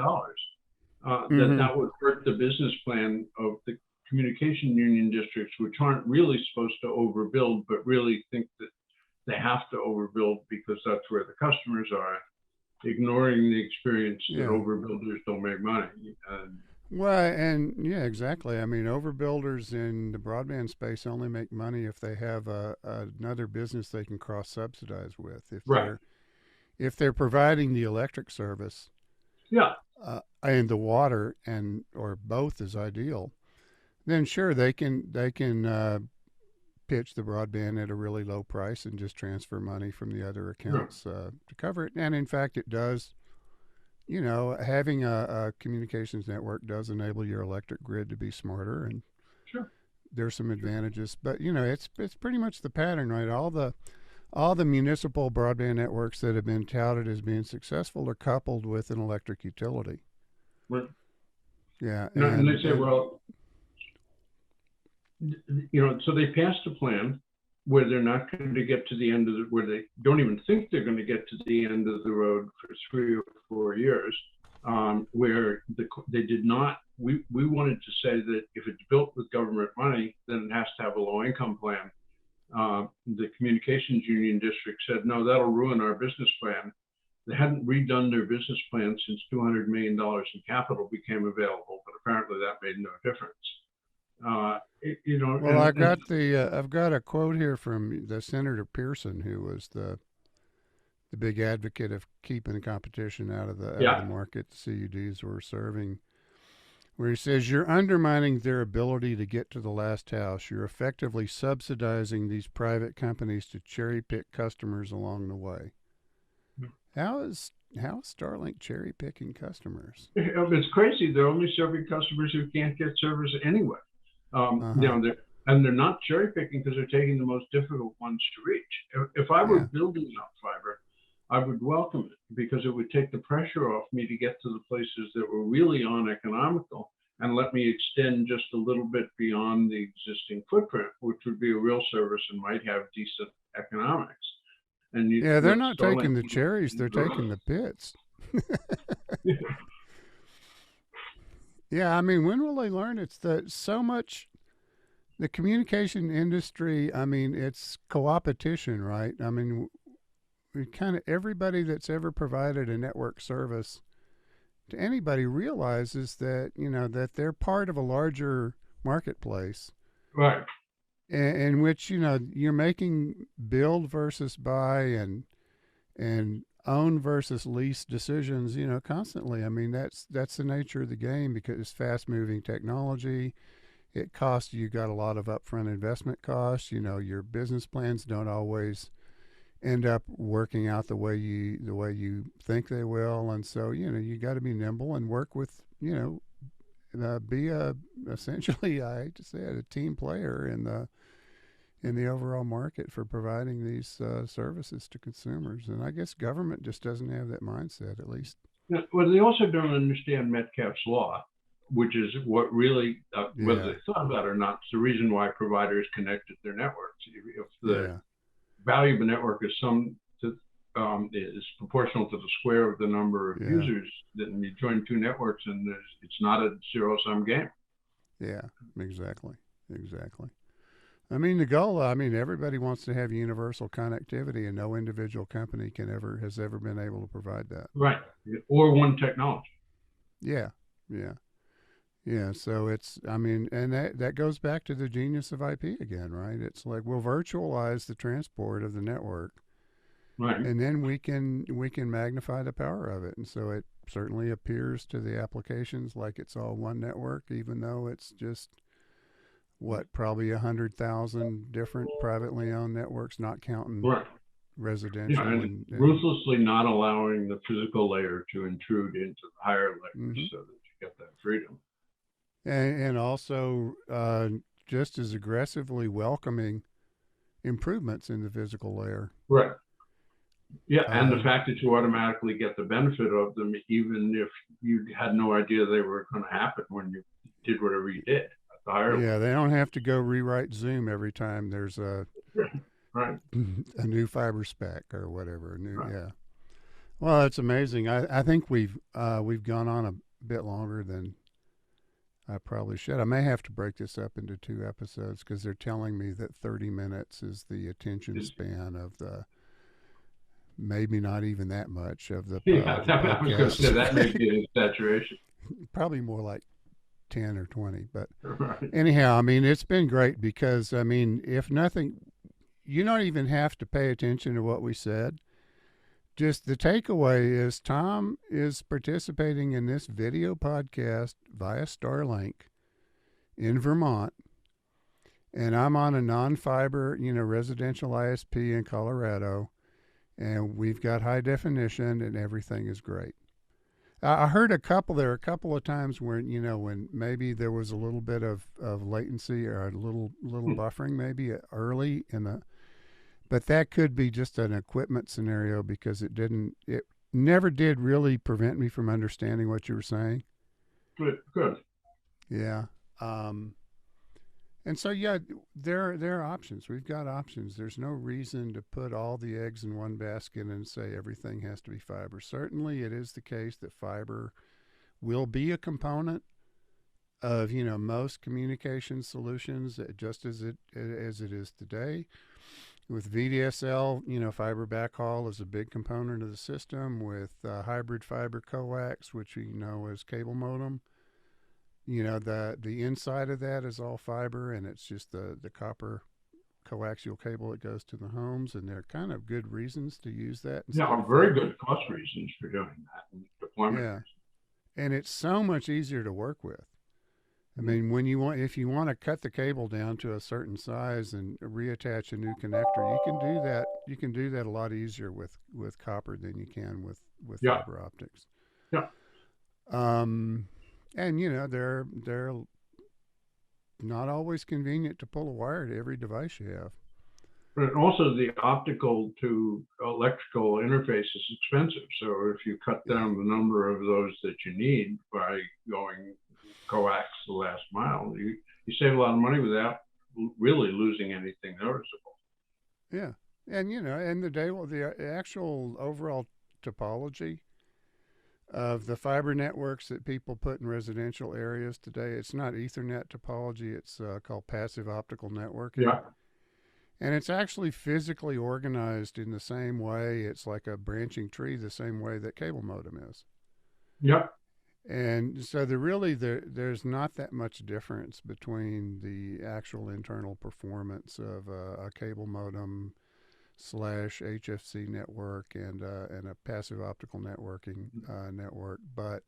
Mm-hmm. that would hurt the business plan of the communication union districts, which aren't really supposed to overbuild, but really think that they have to overbuild because that's where the customers are, ignoring the experience that Yeah. overbuilders don't make money. And Well, and yeah, exactly. I mean, overbuilders in the broadband space only make money if they have another business they can cross subsidize with. right. If they're providing the electric service Yeah. and the water and or both is ideal, then sure they can pitch the broadband at a really low price and just transfer money from the other Yeah. accounts to cover it. And in fact, it does. Having a communications network does enable your electric grid to be smarter, and Sure. there's some advantages. But it's pretty much the pattern, right? All the municipal broadband networks that have been touted as being successful are coupled with an electric utility. Right. Yeah, And they say, well, so they passed a plan where they're not going to get to the end of where they don't even think they're going to get to the end of the road for 3 or 4 years, where they did not. We wanted to say that if it's built with government money, then it has to have a low income plan. The communications union district said, no, that'll ruin our business plan. They hadn't redone their business plan since $200 million in capital became available, but apparently that made no difference. Well, I've got a quote here from the Senator Pearson, who was the big advocate of keeping competition out of the market the CUDs were serving, where he says, "You're undermining their ability to get to the last house. You're effectively subsidizing these private companies to cherry pick customers along the way." How is Starlink cherry picking customers? It's crazy. They're only serving customers who can't get service anyway. They're not cherry picking because they're taking the most difficult ones to reach. If I were building up fiber, I would welcome it because it would take the pressure off me to get to the places that were really uneconomical and let me extend just a little bit beyond the existing footprint, which would be a real service and might have decent economics. And they're not taking the cherries; they're taking the pits. Yeah, I mean, when will they learn? It's so much. The communication industry, I mean, it's co-opetition, right? I mean, we kind of everybody that's ever provided a network service to anybody realizes that that they're part of a larger marketplace, right? In which you're making build versus buy and own versus lease decisions, constantly. I mean, that's the nature of the game because it's fast moving technology. It costs you got a lot of upfront investment costs. Your business plans don't always end up working out the way you think they will, and so you got to be nimble and work with be essentially, I hate to say it, a team player in the overall market for providing these services to consumers. And I guess government just doesn't have that mindset, at least. Well, they also don't understand Metcalfe's law, which is what really, whether they thought about it or not, it's the reason why providers connected their networks. If the value of a network is is proportional to the square of the number of users, then you join two networks and it's not a zero-sum game. Yeah, exactly. I mean, the goal, everybody wants to have universal connectivity, and no individual company has ever been able to provide that. Right. Or one technology. Yeah. So and that goes back to the genius of IP again, right? It's like we'll virtualize the transport of the network. Right. And then we can magnify the power of it. And so it certainly appears to the applications like it's all one network, even though it's just probably 100,000 different privately owned networks, not counting residential, and ruthlessly not allowing the physical layer to intrude into the higher layers so that you get that freedom. And also just as aggressively welcoming improvements in the physical layer. Right. Yeah, and the fact that you automatically get the benefit of them, even if you had no idea they were going to happen when you did whatever you did. They don't have to go rewrite Zoom every time there's a new fiber spec or whatever. Well, it's amazing. I think we've gone on a bit longer than I probably should. I may have to break this up into 2 episodes because they're telling me that 30 minutes is the attention span of the. Maybe not even that much of the. I was going to say that may be an exaggeration. Probably more like 10 or 20, but anyhow, I mean, it's been great because if nothing, you don't even have to pay attention to what we said. Just the takeaway is Tom is participating in this video podcast via Starlink in Vermont, and I'm on a non-fiber, residential ISP in Colorado, and we've got high definition and everything is great. I heard there were a couple of times when, when maybe there was a little bit of latency or a little buffering maybe early but that could be just an equipment scenario because it never did really prevent me from understanding what you were saying. Good. Yeah. And so, yeah, there are options. We've got options. There's no reason to put all the eggs in one basket and say everything has to be fiber. Certainly, it is the case that fiber will be a component of most communication solutions, just as it is today. With VDSL, fiber backhaul is a big component of the system. With hybrid fiber coax, which we know as cable modem, the inside of that is all fiber, and it's just the copper coaxial cable that goes to the homes, and there are kind of good reasons to use that instead Yeah, of very fiber. good cost reasons for doing that and deployment Yeah, and it's so much easier to work with. I reasons. mean, if you want to cut the cable down to a certain size and reattach a new connector, you can do that. You can do that a lot easier with copper than you can with Yeah, fiber optics. yeah. Um, and they're not always convenient to pull a wire to every device you have. But also the optical to electrical interface is expensive. So if you cut Yeah, down the number of those that you need by going coax the last mile, you save a lot of money without really losing anything noticeable. yeah, and and the actual overall topology of the fiber networks that people put in residential areas today, it's not Ethernet topology. It's called passive optical networking. Yeah, And it's actually physically organized in the same way. It's like a branching tree, the same way that cable modem is. yeah. And so there's not that much difference between the actual internal performance of a cable modem slash HFC network and a passive optical networking network. But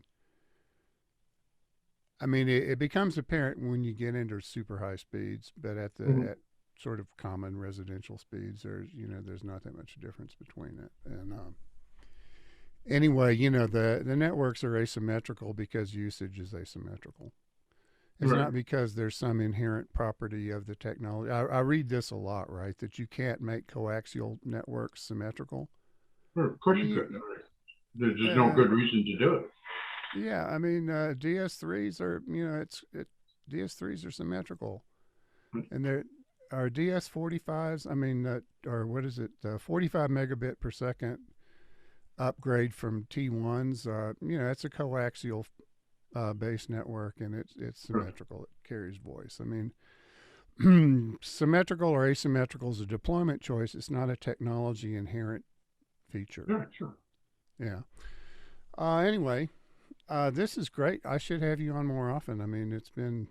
I mean, it becomes apparent when you get into super high speeds, but Mhm. at sort of common residential speeds, there's not that much difference between it. And anyway, the networks are asymmetrical because usage is asymmetrical. It's Right. not because there's some inherent property of the technology. I read this a lot, right? That you can't make coaxial networks symmetrical. Well, of I course you mean, could. There's just no uh, good reason to do it. yeah. I mean, DS3s are DS3s are symmetrical, and there are DS45s. I mean, or what is it? 45 megabit per second upgrade from T1s. It's a coaxial base network, and it's symmetrical. It carries voice. I mean, symmetrical or asymmetrical is a deployment choice. It's not a technology inherent feature. Yeah, sure. Yeah. Anyway, this is great. I should have you on more often. I mean, it's been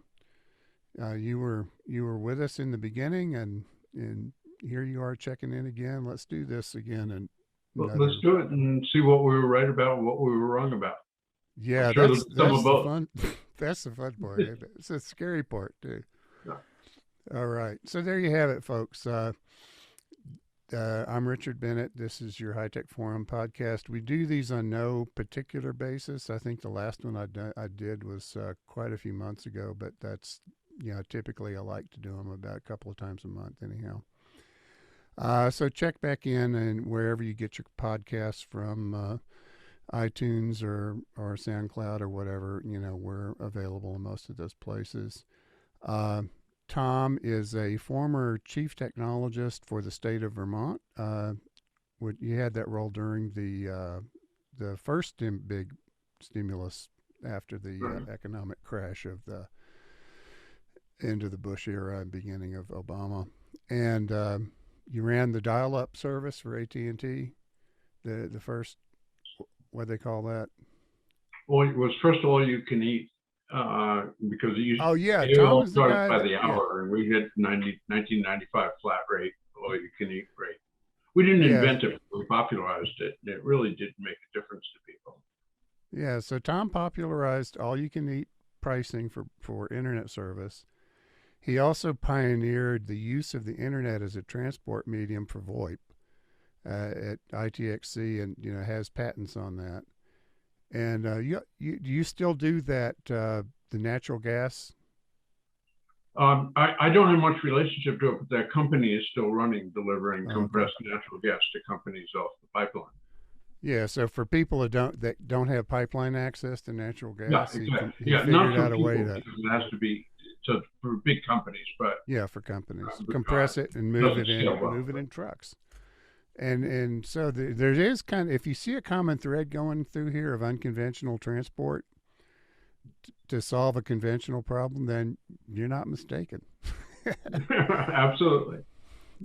you were with us in the beginning, and here you are checking in again. Let's do this again. And Well, let's another. do it and see what we were right about and what we were wrong about. I'm Yeah, sure there's some of that's the both. fun. That's the fun part. It's the scary part too. Yeah. All right. So there you have it, folks. I'm Richard Bennett. This is your High Tech Forum podcast. We do these on no particular basis. I think the last one I did was quite a few months ago, but that's, typically I like to do them about a couple of times a month, anyhow. So check back in and wherever you get your podcasts from, iTunes or SoundCloud or whatever, we're available in most of those places. Uh, Tom is a former chief technologist for the state of Vermont. You had that role during the first big stimulus after the Right. economic crash of the end of the Bush era and beginning of Obama, and you ran the dial-up service for AT&T, the first, what they call that. Well, it was first all you can eat because Oh yeah, it Tom all is the started guy by that, the yeah, hour, and we hit 1995 flat rate, all you can eat rate. We didn't yeah, invent it, we popularized it. And it really did make a difference to people. yeah. So Tom popularized all-you-can-eat pricing for internet service. He also pioneered the use of the internet as a transport medium for VoIP at ITXC, and has patents on that. And do you still do that? The natural gas? I don't have much relationship to it, but that company is still running, delivering Oh, okay. compressed natural gas to companies off the pipeline. Yeah, so for people that don't have pipeline access to natural Yeah, gas, exactly. he Yeah, not figured for out a way people to, because it has to be so for big companies, but yeah, for companies, because compress it and it doesn't scale well. move it in trucks. And so there is kind of, if you see a common thread going through here of unconventional transport to solve a conventional problem, then you're not mistaken. Absolutely.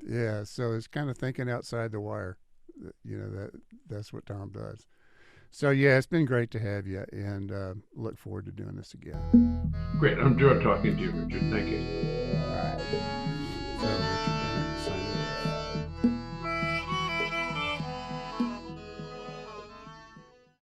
Yeah, so it's kind of thinking outside the wire. You know, that's what Tom does. So yeah, it's been great to have you, and look forward to doing this again. Great. I enjoyed talking to you, Richard. Thank you. All right.